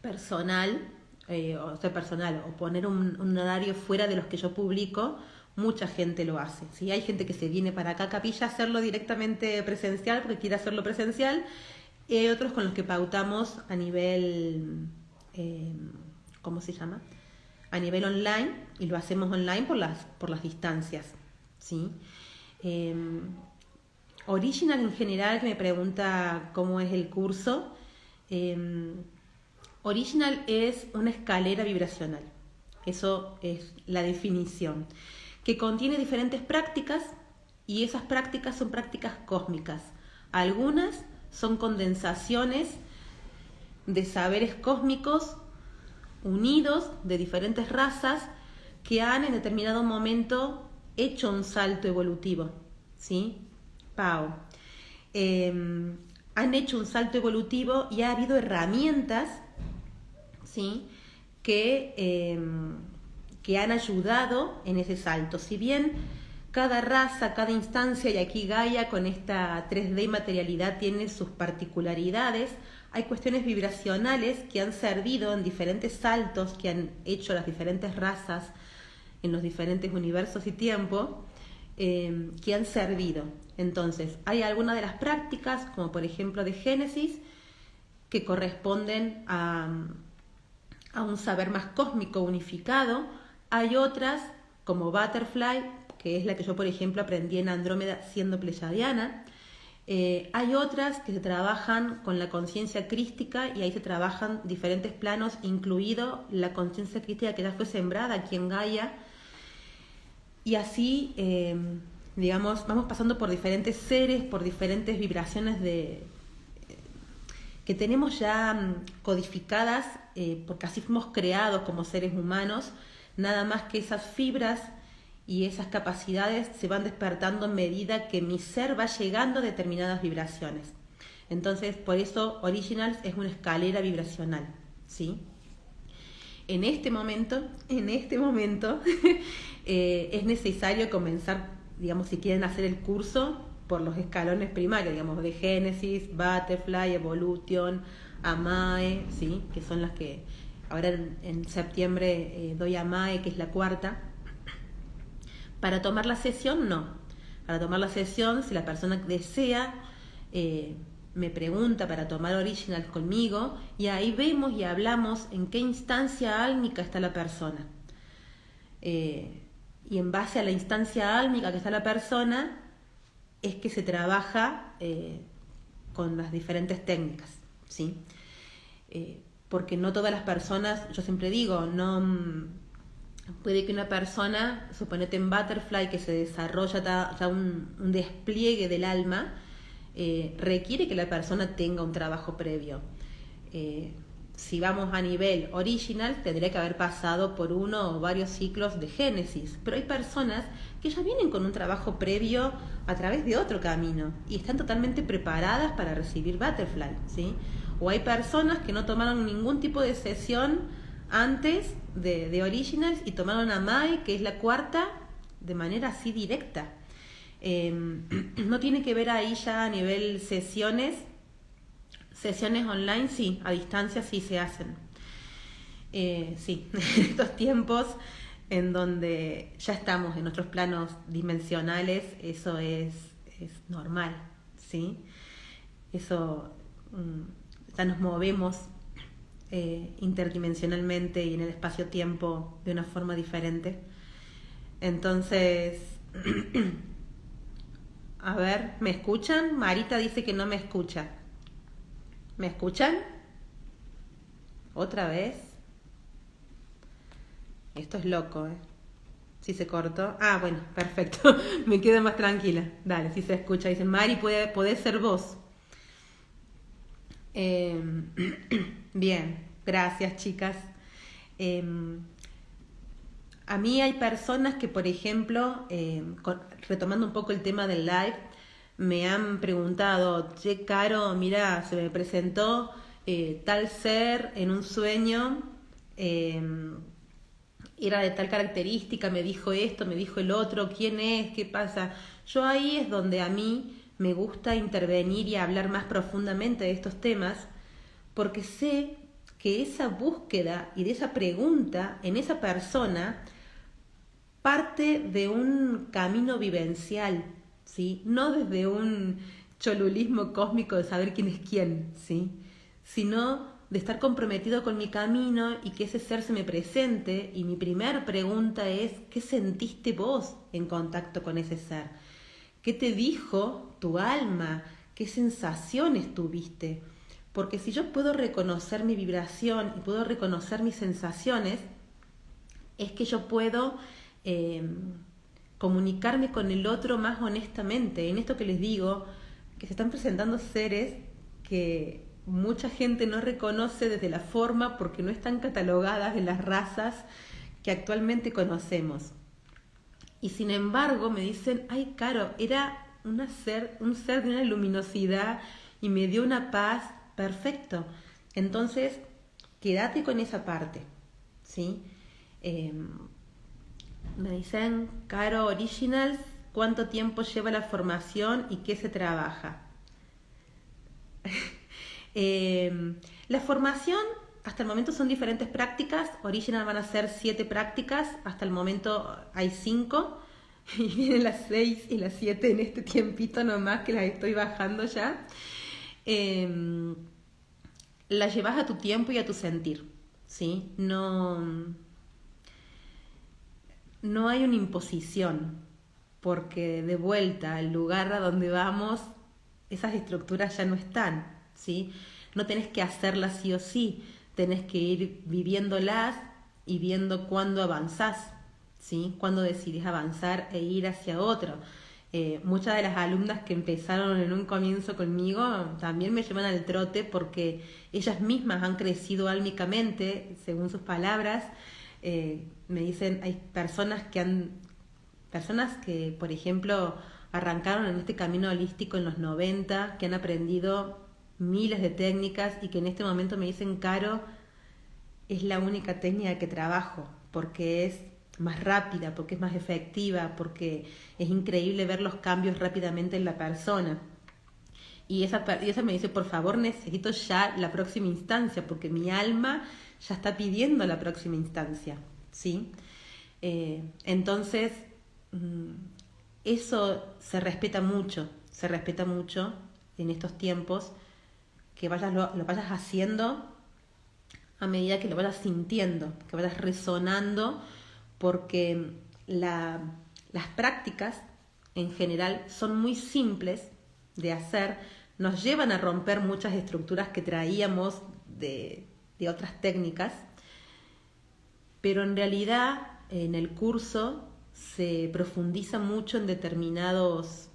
personal, o poner un horario fuera de los que yo publico, mucha gente lo hace. ¿Sí? Hay gente que se viene para acá a Capilla a hacerlo directamente presencial porque quiere hacerlo presencial, y hay otros con los que pautamos a nivel, ¿cómo se llama? A nivel online, y lo hacemos online por las distancias. ¿Sí? Original en general, que me pregunta cómo es el curso. Original es una escalera vibracional, eso es la definición, que contiene diferentes prácticas, y esas prácticas son prácticas cósmicas. Algunas son condensaciones de saberes cósmicos unidos de diferentes razas que han en determinado momento hecho un salto evolutivo, ¿sí? Pau. Han hecho un salto evolutivo y ha habido herramientas, ¿sí? que han ayudado en ese salto. Si bien cada raza, cada instancia, y aquí Gaia con esta 3D y materialidad tiene sus particularidades, hay cuestiones vibracionales que han servido en diferentes saltos que han hecho las diferentes razas en los diferentes universos y tiempos que han servido. Entonces, hay algunas de las prácticas, como por ejemplo de Génesis, que corresponden a un saber más cósmico unificado. Hay otras, como Butterfly, que es la que yo, por ejemplo, aprendí en Andrómeda siendo pleyadiana. Hay otras que se trabajan con la conciencia crística y ahí se trabajan diferentes planos, incluido la conciencia crística que ya fue sembrada aquí en Gaia. Y así, digamos, vamos pasando por diferentes seres, por diferentes vibraciones que tenemos ya codificadas, porque así fuimos creados como seres humanos, nada más que esas fibras y esas capacidades se van despertando en medida que mi ser va llegando a determinadas vibraciones. Entonces, por eso Originals es una escalera vibracional, ¿sí? En este momento es necesario comenzar, digamos, si quieren hacer el curso, por los escalones primarios, digamos, de Génesis, Butterfly, Evolution, Amae, ¿sí? Que son las que ahora en septiembre doy Amae, que es la cuarta. Para tomar la sesión, no. Para tomar la sesión, si la persona desea, me pregunta para tomar Originals conmigo, y ahí vemos y hablamos en qué instancia álmica está la persona. Y en base a la instancia álmica que está la persona, es que se trabaja con las diferentes técnicas, ¿sí? Porque no todas las personas, yo siempre digo, no puede que una persona, suponete en Butterfly, que se desarrolla ya un despliegue del alma, requiere que la persona tenga un trabajo previo. Si vamos a nivel Original, tendría que haber pasado por uno o varios ciclos de Génesis, pero hay personas que ya vienen con un trabajo previo a través de otro camino y están totalmente preparadas para recibir Butterfly, ¿sí? O hay personas que no tomaron ningún tipo de sesión antes de Originals y tomaron a Mai, que es la cuarta, de manera así directa. No tiene que ver ahí ya a nivel sesiones online, sí, a distancia sí se hacen. Sí, en estos tiempos en donde ya estamos en nuestros planos dimensionales, eso es normal, ¿sí? Eso, ya nos movemos interdimensionalmente y en el espacio-tiempo de una forma diferente. Entonces, a ver, ¿me escuchan? Marita dice que no me escucha. ¿Me escuchan? ¿Otra vez? Esto es loco, ¿eh? Si se cortó. Ah, bueno, perfecto. Me quedo más tranquila. Dale, si se escucha. Dicen, Mari, puede ser vos. Bien, gracias, chicas. A mí hay personas que, por ejemplo, retomando un poco el tema del live, me han preguntado, che, Caro, mira, se me presentó tal ser en un sueño, era de tal característica, me dijo esto, me dijo el otro, ¿quién es? ¿Qué pasa? Yo ahí es donde a mí me gusta intervenir y hablar más profundamente de estos temas, porque sé que esa búsqueda y de esa pregunta en esa persona parte de un camino vivencial, ¿sí? No desde un cholulismo cósmico de saber quién es quién, ¿sí? Sino de estar comprometido con mi camino y que ese ser se me presente. Y mi primer pregunta es, ¿qué sentiste vos en contacto con ese ser? ¿Qué te dijo tu alma? ¿Qué sensaciones tuviste? Porque si yo puedo reconocer mi vibración y puedo reconocer mis sensaciones, es que yo puedo comunicarme con el otro más honestamente. En esto que les digo, que se están presentando seres que mucha gente no reconoce desde la forma porque no están catalogadas en las razas que actualmente conocemos. Y sin embargo me dicen, ay, Caro, era un ser de una luminosidad y me dio una paz. Perfecto. Entonces, quédate con esa parte, ¿sí? Me dicen, Caro Originals, ¿cuánto tiempo lleva la formación y qué se trabaja? La formación hasta el momento son diferentes prácticas. Original van a ser 7 prácticas, hasta el momento hay 5 y vienen las 6 y las 7 en este tiempito nomás que las estoy bajando ya. La llevas a tu tiempo y a tu sentir, ¿sí? No hay una imposición, porque de vuelta al lugar a donde vamos, esas estructuras ya no están, ¿sí? No tenés que hacerlas sí o sí, tenés que ir viviéndolas y viendo cuándo avanzás, ¿sí? Cuándo decidís avanzar e ir hacia otro. Muchas de las alumnas que empezaron en un comienzo conmigo también me llevan al trote porque ellas mismas han crecido álmicamente, según sus palabras. Me dicen, hay personas que, por ejemplo, arrancaron en este camino holístico en los 90, que han aprendido miles de técnicas y que en este momento me dicen, Caro, es la única técnica que trabajo, porque es más rápida, porque es más efectiva, porque es increíble ver los cambios rápidamente en la persona. Y esa me dice, por favor, necesito ya la próxima instancia, porque mi alma ya está pidiendo la próxima instancia, ¿sí? Entonces, eso se respeta mucho en estos tiempos, que lo vayas haciendo a medida que lo vayas sintiendo, que vayas resonando, porque las prácticas en general son muy simples de hacer, nos llevan a romper muchas estructuras que traíamos de otras técnicas, pero en realidad en el curso se profundiza mucho en determinados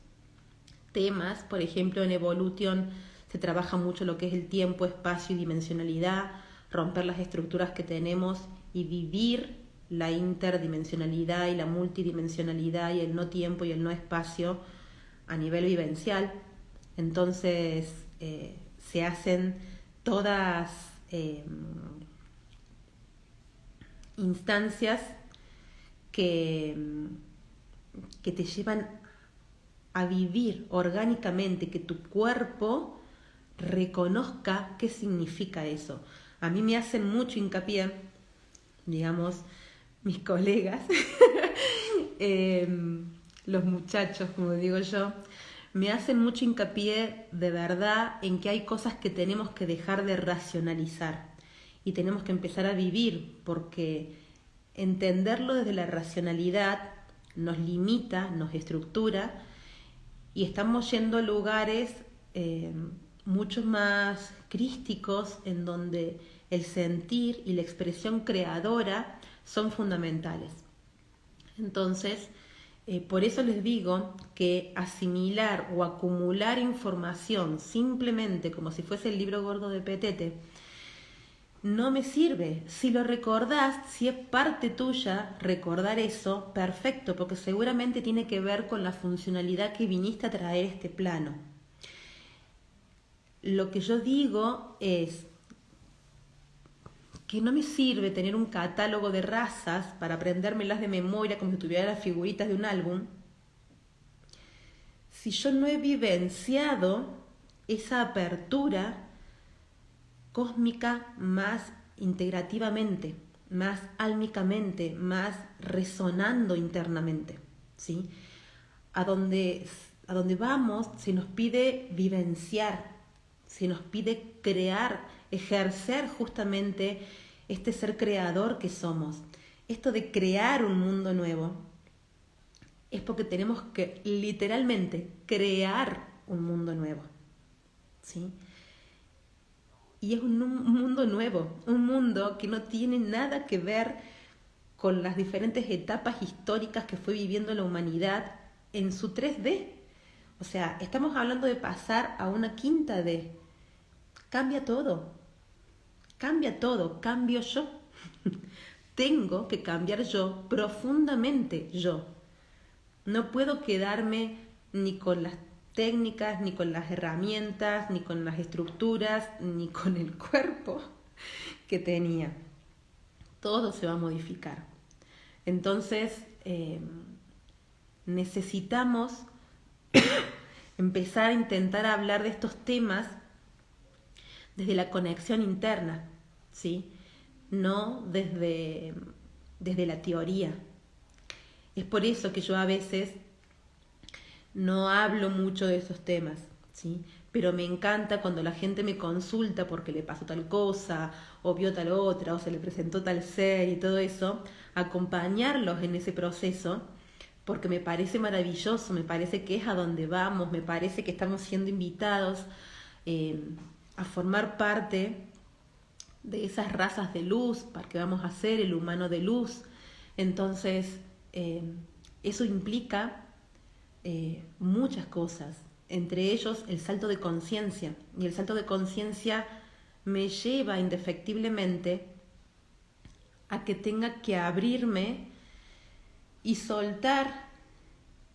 temas. Por ejemplo, en Evolution se trabaja mucho lo que es el tiempo, espacio y dimensionalidad, romper las estructuras que tenemos y vivir la interdimensionalidad y la multidimensionalidad y el no tiempo y el no espacio a nivel vivencial. Entonces se hacen todas instancias que te llevan a vivir orgánicamente, que tu cuerpo reconozca qué significa eso. A mí me hacen mucho hincapié, digamos, mis colegas, los muchachos, como digo yo, me hacen mucho hincapié de verdad en que hay cosas que tenemos que dejar de racionalizar y tenemos que empezar a vivir, porque entenderlo desde la racionalidad nos limita, nos estructura y estamos yendo a lugares mucho más crísticos en donde el sentir y la expresión creadora son fundamentales. Entonces, por eso les digo que asimilar o acumular información simplemente como si fuese el libro gordo de Petete no me sirve. Si lo recordás, si es parte tuya recordar eso, perfecto, porque seguramente tiene que ver con la funcionalidad que viniste a traer a este plano. Lo que yo digo es que no me sirve tener un catálogo de razas para aprendérmelas de memoria como si tuviera las figuritas de un álbum, si yo no he vivenciado esa apertura cósmica más integrativamente, más álmicamente, más resonando internamente, ¿sí? A donde vamos se nos pide vivenciar, se nos pide crear, ejercer justamente este ser creador que somos. Esto de crear un mundo nuevo es porque tenemos que literalmente crear un mundo nuevo, ¿sí? Y es un mundo nuevo, un mundo que no tiene nada que ver con las diferentes etapas históricas que fue viviendo la humanidad en su 3D. O sea, estamos hablando de pasar a una 5D. Cambia todo, cambio yo. Tengo que cambiar yo, profundamente yo. No puedo quedarme ni con las técnicas, ni con las herramientas, ni con las estructuras, ni con el cuerpo que tenía. Todo se va a modificar. Entonces, necesitamos empezar a intentar hablar de estos temas desde la conexión interna, ¿sí? No desde la teoría. Es por eso que yo a veces no hablo mucho de esos temas, ¿sí? Pero me encanta cuando la gente me consulta porque le pasó tal cosa, o vio tal otra, o se le presentó tal ser y todo eso, acompañarlos en ese proceso, porque me parece maravilloso, me parece que es a donde vamos, me parece que estamos siendo invitados eh, a formar parte de esas razas de luz, para que vamos a ser el humano de luz. Entonces, eso implica muchas cosas, entre ellos el salto de conciencia. Y el salto de conciencia me lleva indefectiblemente a que tenga que abrirme y soltar,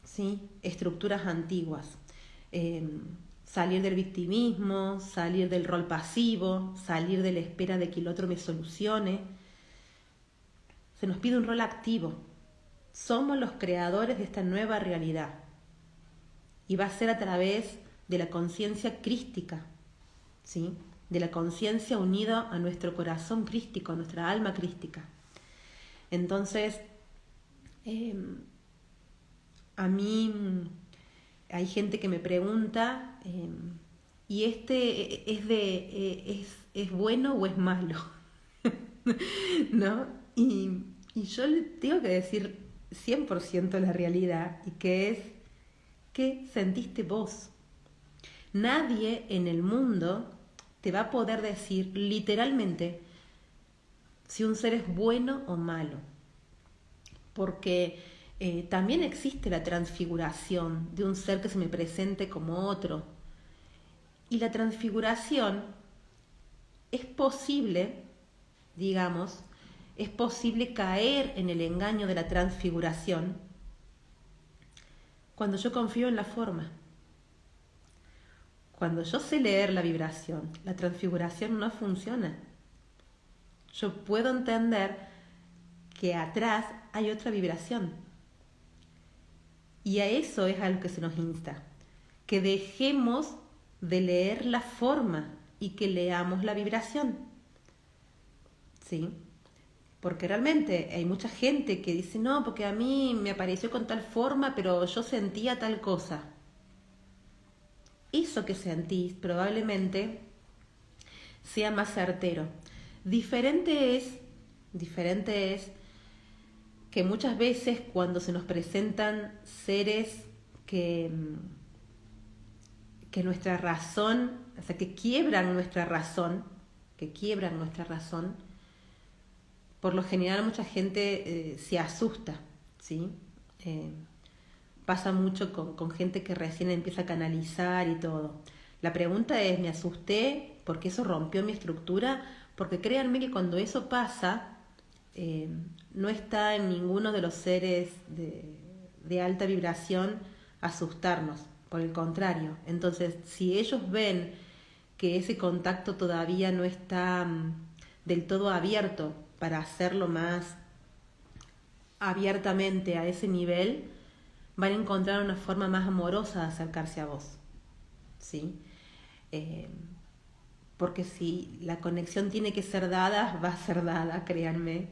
¿sí?, estructuras antiguas. Salir del victimismo, salir del rol pasivo, salir de la espera de que el otro me solucione. Se nos pide un rol activo. Somos los creadores de esta nueva realidad. Y va a ser a través de la conciencia crística, ¿sí?, de la conciencia unida a nuestro corazón crístico, a nuestra alma crística. Entonces, a mí hay gente que me pregunta, ¿y es bueno o es malo? ¿No? Y yo le tengo que decir 100% la realidad, y que es: ¿qué sentiste vos? Nadie en el mundo te va a poder decir literalmente si un ser es bueno o malo, porque también existe la transfiguración de un ser que se me presente como otro. Y la transfiguración es posible, digamos, es posible caer en el engaño de la transfiguración cuando yo confío en la forma. Cuando yo sé leer la vibración, la transfiguración no funciona. Yo puedo entender que atrás hay otra vibración. Y a eso es a lo que se nos insta, que dejemos de leer la forma y que leamos la vibración, ¿sí? Porque realmente hay mucha gente que dice: no, porque a mí me apareció con tal forma, pero yo sentía tal cosa. Eso que sentís probablemente sea más certero. Diferente es que muchas veces cuando se nos presentan seres que nuestra razón, o sea, que quiebran nuestra razón, por lo general mucha gente se asusta, ¿sí? Pasa mucho con gente que recién empieza a canalizar y todo. La pregunta es: ¿me asusté porque eso rompió mi estructura? Porque créanme que cuando eso pasa, no está en ninguno de los seres de alta vibración asustarnos, por el contrario. Entonces, si ellos ven que ese contacto todavía no está del todo abierto para hacerlo más abiertamente a ese nivel, van a encontrar una forma más amorosa de acercarse a vos, ¿sí? Porque si la conexión tiene que ser dada, va a ser dada, créanme.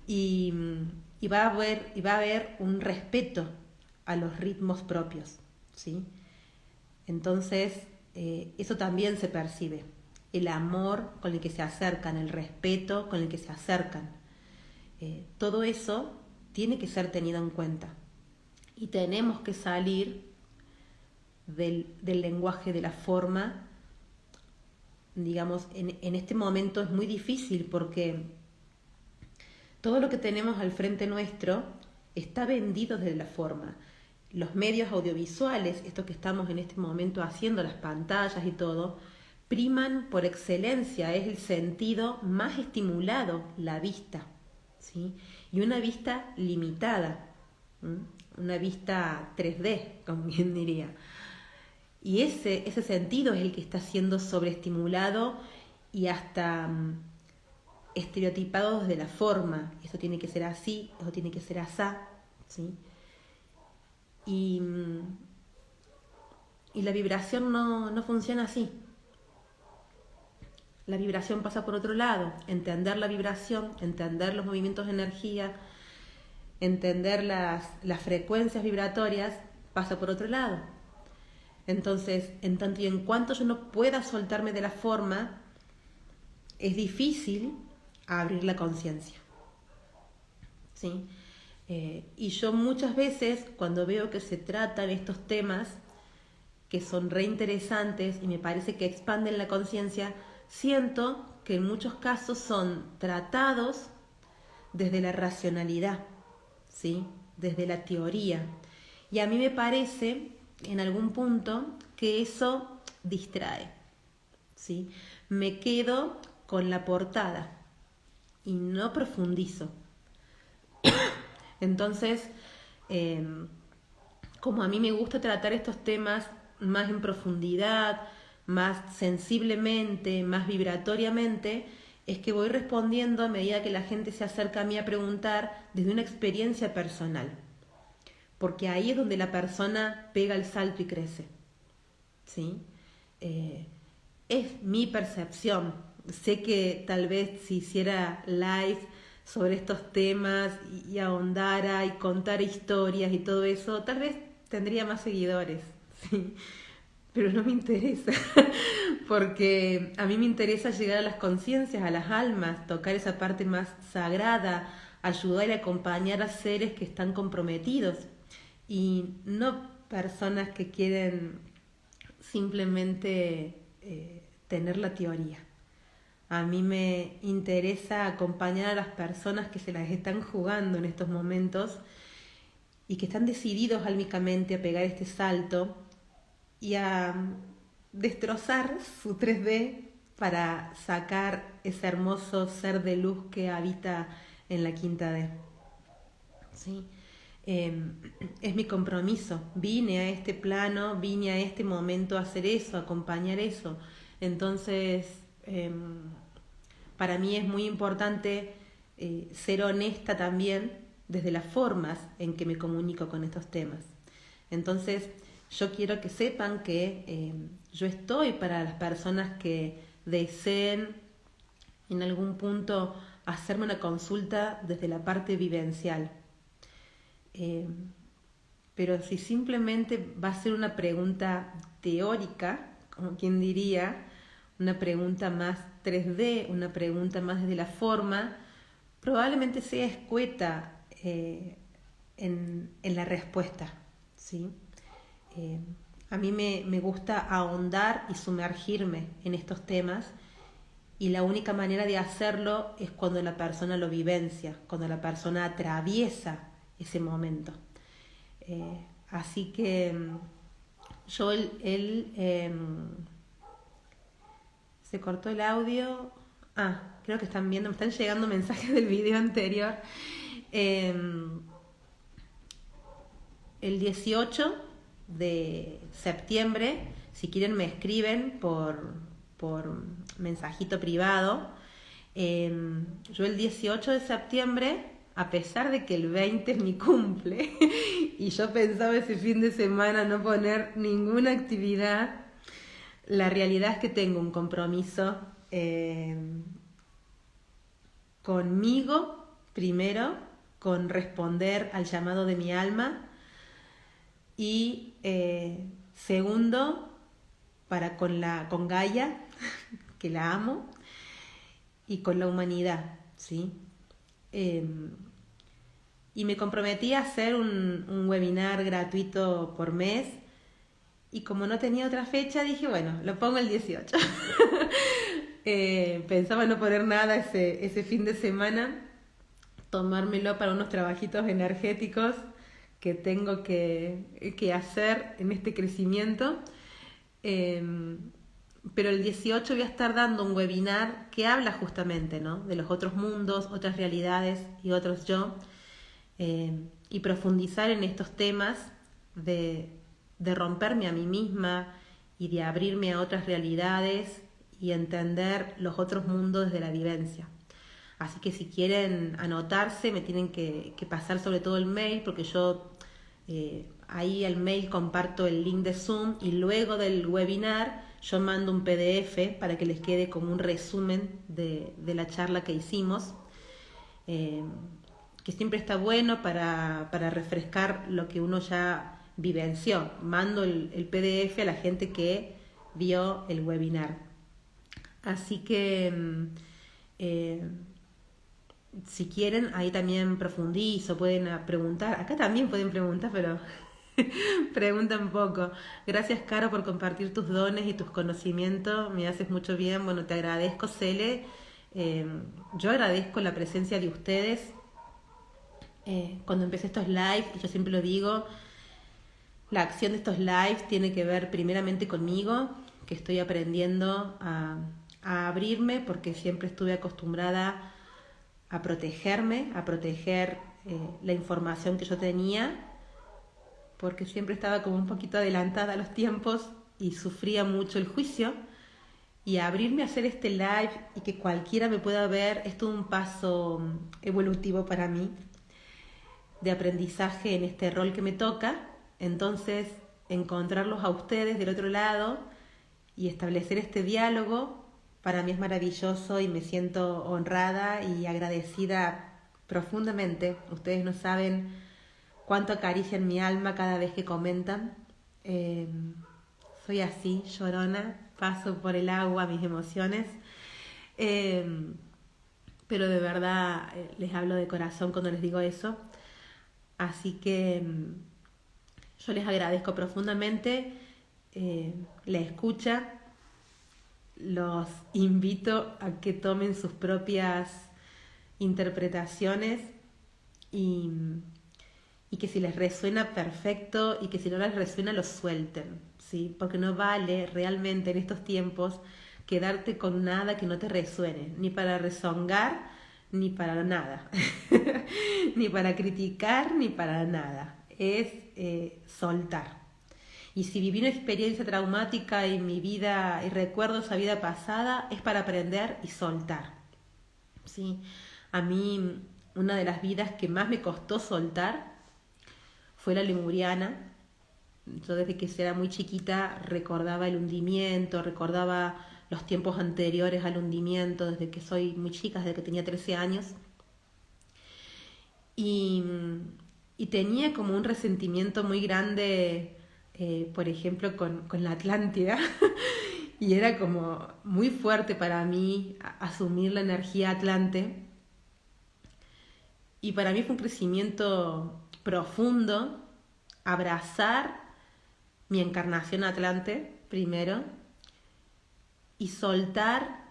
y, y va a haber un respeto a los ritmos propios, ¿sí? Entonces, eso también se percibe. El amor con el que se acercan, el respeto con el que se acercan. Todo eso tiene que ser tenido en cuenta. Y tenemos que salir del lenguaje de la forma. Digamos, en este momento es muy difícil porque todo lo que tenemos al frente nuestro está vendido desde la forma. Los medios audiovisuales, esto que estamos en este momento haciendo, las pantallas y todo, priman por excelencia, es el sentido más estimulado, la vista, ¿sí? Y una vista limitada, una vista 3D, como bien diría. Y ese sentido es el que está siendo sobreestimulado y hasta estereotipado desde la forma. Eso tiene que ser así, eso tiene que ser asá, ¿sí? Y la vibración no funciona así. la vibración pasa por otro lado. Entender la vibración, entender los movimientos de energía, entender las frecuencias vibratorias, pasa por otro lado. Entonces, en tanto y en cuanto yo no pueda soltarme de la forma, es difícil abrir la conciencia. ¿Sí? Y yo muchas veces, cuando veo que se tratan estos temas, que son reinteresantes y me parece que expanden la conciencia, siento que en muchos casos son tratados desde la racionalidad, ¿sí? Desde la teoría. Y a mí me parece, en algún punto, que eso distrae, ¿sí? Me quedo con la portada y no profundizo. Entonces, como a mí me gusta tratar estos temas más en profundidad, más sensiblemente, más vibratoriamente, es que voy respondiendo a medida que la gente se acerca a mí a preguntar desde una experiencia personal. Porque ahí es donde la persona pega el salto y crece. ¿Sí? Es mi percepción. Sé que tal vez si hiciera live sobre estos temas y ahondara y contara historias y todo eso, tal vez tendría más seguidores, ¿sí? Pero no me interesa, porque a mí me interesa llegar a las conciencias, a las almas, tocar esa parte más sagrada, ayudar y acompañar a seres que están comprometidos y no personas que quieren simplemente tener la teoría. A mí me interesa acompañar a las personas que se las están jugando en estos momentos y que están decididos álmicamente a pegar este salto y a destrozar su 3D para sacar ese hermoso ser de luz que habita en la quinta D. ¿Sí? Es mi compromiso. Vine a este plano, vine a este momento a hacer eso, a acompañar eso. Entonces, para mí es muy importante ser honesta también desde las formas en que me comunico con estos temas. Entonces, yo quiero que sepan que yo estoy para las personas que deseen en algún punto hacerme una consulta desde la parte vivencial. Pero si simplemente va a ser una pregunta teórica, como quien diría, una pregunta más 3D, una pregunta más desde la forma, probablemente sea escueta en la respuesta, ¿sí? A mí me gusta ahondar y sumergirme en estos temas y la única manera de hacerlo es cuando la persona lo vivencia, cuando la persona atraviesa ese momento. Así que yo se cortó el audio. Creo que están viendo, me están llegando mensajes del video anterior. El 18 de septiembre, si quieren me escriben por mensajito privado. Yo el 18 de septiembre, a pesar de que el 20 es mi cumple, y yo pensaba ese fin de semana no poner ninguna actividad, la realidad es que tengo un compromiso conmigo, primero, con responder al llamado de mi alma, y segundo, con Gaia, que la amo, y con la humanidad, ¿sí? Y me comprometí a hacer un webinar gratuito por mes, y como no tenía otra fecha, dije, bueno, lo pongo el 18. Pensaba no poner nada ese fin de semana, tomármelo para unos trabajitos energéticos que tengo que hacer en este crecimiento. Pero el 18 voy a estar dando un webinar que habla justamente, ¿no?, de los otros mundos, otras realidades y otros yo, y profundizar en estos temas de romperme a mí misma y de abrirme a otras realidades y entender los otros mundos desde la vivencia. Así que si quieren anotarse, me tienen que pasar sobre todo el mail, porque yo Ahí al mail comparto el link de Zoom y luego del webinar yo mando un PDF para que les quede como un resumen de la charla que hicimos, que siempre está bueno para refrescar lo que uno ya vivenció. Mando el PDF a la gente que vio el webinar. Así que si quieren, ahí también profundizo, pueden preguntar. Acá también pueden preguntar, pero preguntan poco. Gracias, Caro, por compartir tus dones y tus conocimientos. Me haces mucho bien. Bueno, te agradezco, Cele. Yo agradezco la presencia de ustedes. Cuando empecé estos lives, yo siempre lo digo, la acción de estos lives tiene que ver primeramente conmigo, que estoy aprendiendo a abrirme, porque siempre estuve acostumbrada a protegerme, a proteger la información que yo tenía, porque siempre estaba como un poquito adelantada a los tiempos y sufría mucho el juicio. Y abrirme a hacer este live y que cualquiera me pueda ver es todo un paso evolutivo para mí, de aprendizaje en este rol que me toca. Entonces, encontrarlos a ustedes del otro lado y establecer este diálogo para mí es maravilloso y me siento honrada y agradecida profundamente. Ustedes no saben cuánto acarician mi alma cada vez que comentan. Soy así, llorona, paso por el agua mis emociones, pero de verdad les hablo de corazón cuando les digo eso. Así que yo les agradezco profundamente la escucha. Los invito a que tomen sus propias interpretaciones y que si les resuena, perfecto, y que si no les resuena, lo suelten, ¿sí? Porque no vale realmente en estos tiempos quedarte con nada que no te resuene, ni para rezongar, ni para nada, ni para criticar, ni para nada. Es soltar. Y si viví una experiencia traumática en mi vida y recuerdo esa vida pasada, es para aprender y soltar, ¿sí? A mí, una de las vidas que más me costó soltar fue la lemuriana. Yo desde que era muy chiquita recordaba el hundimiento, recordaba los tiempos anteriores al hundimiento, desde que soy muy chica, desde que tenía 13 años. Y tenía como un resentimiento muy grande, por ejemplo, con la Atlántida. Y era como muy fuerte para mí asumir la energía atlante. Y para mí fue un crecimiento profundo abrazar mi encarnación atlante primero y soltar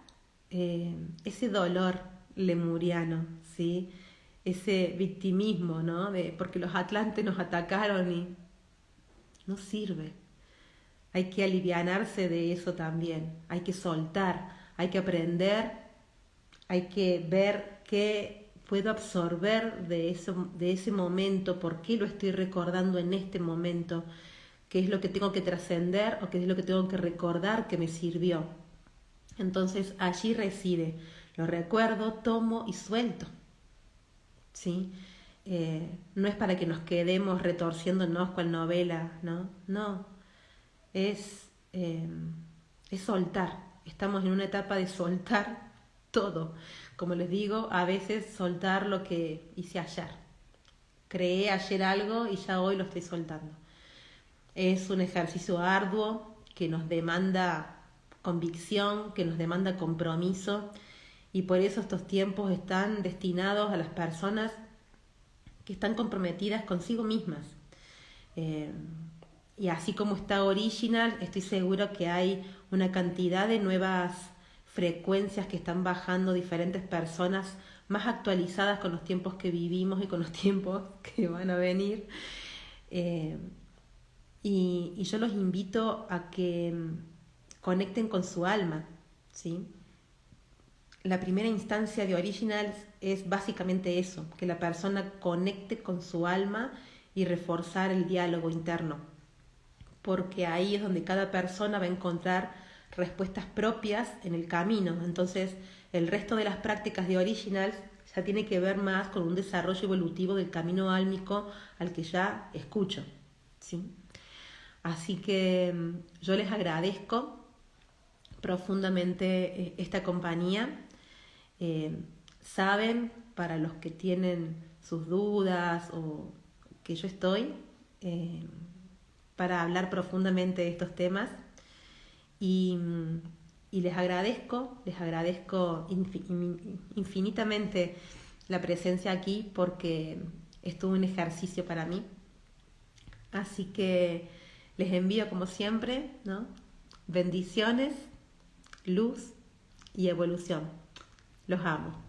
ese dolor lemuriano, ¿sí? Ese victimismo, ¿no? Porque los atlantes nos atacaron y no sirve. Hay que alivianarse de eso también, hay que soltar, hay que aprender, hay que ver qué puedo absorber de ese momento, por qué lo estoy recordando en este momento, qué es lo que tengo que trascender o qué es lo que tengo que recordar que me sirvió. Entonces allí reside, lo recuerdo, tomo y suelto, ¿sí? No es para que nos quedemos retorciéndonos cual novela, ¿no? No, es soltar. Estamos en una etapa de soltar todo. Como les digo, a veces soltar lo que hice ayer. Creé ayer algo y ya hoy lo estoy soltando. Es un ejercicio arduo que nos demanda convicción, que nos demanda compromiso, y por eso estos tiempos están destinados a las personas que están comprometidas consigo mismas. Y así como está Original, estoy segura que hay una cantidad de nuevas frecuencias que están bajando diferentes personas más actualizadas con los tiempos que vivimos y con los tiempos que van a venir. Y yo los invito a que conecten con su alma, ¿sí? La primera instancia de Originals es básicamente eso, que la persona conecte con su alma y reforzar el diálogo interno, porque ahí es donde cada persona va a encontrar respuestas propias en el camino. Entonces, el resto de las prácticas de Originals ya tiene que ver más con un desarrollo evolutivo del camino álmico al que ya escucho, ¿sí? Así que yo les agradezco profundamente esta compañía. Saben, para los que tienen sus dudas o que yo estoy para hablar profundamente de estos temas y, y les agradezco infinitamente la presencia aquí porque es todo un ejercicio para mí. Así que les envío como siempre, ¿no? Bendiciones, luz y evolución. Los amo.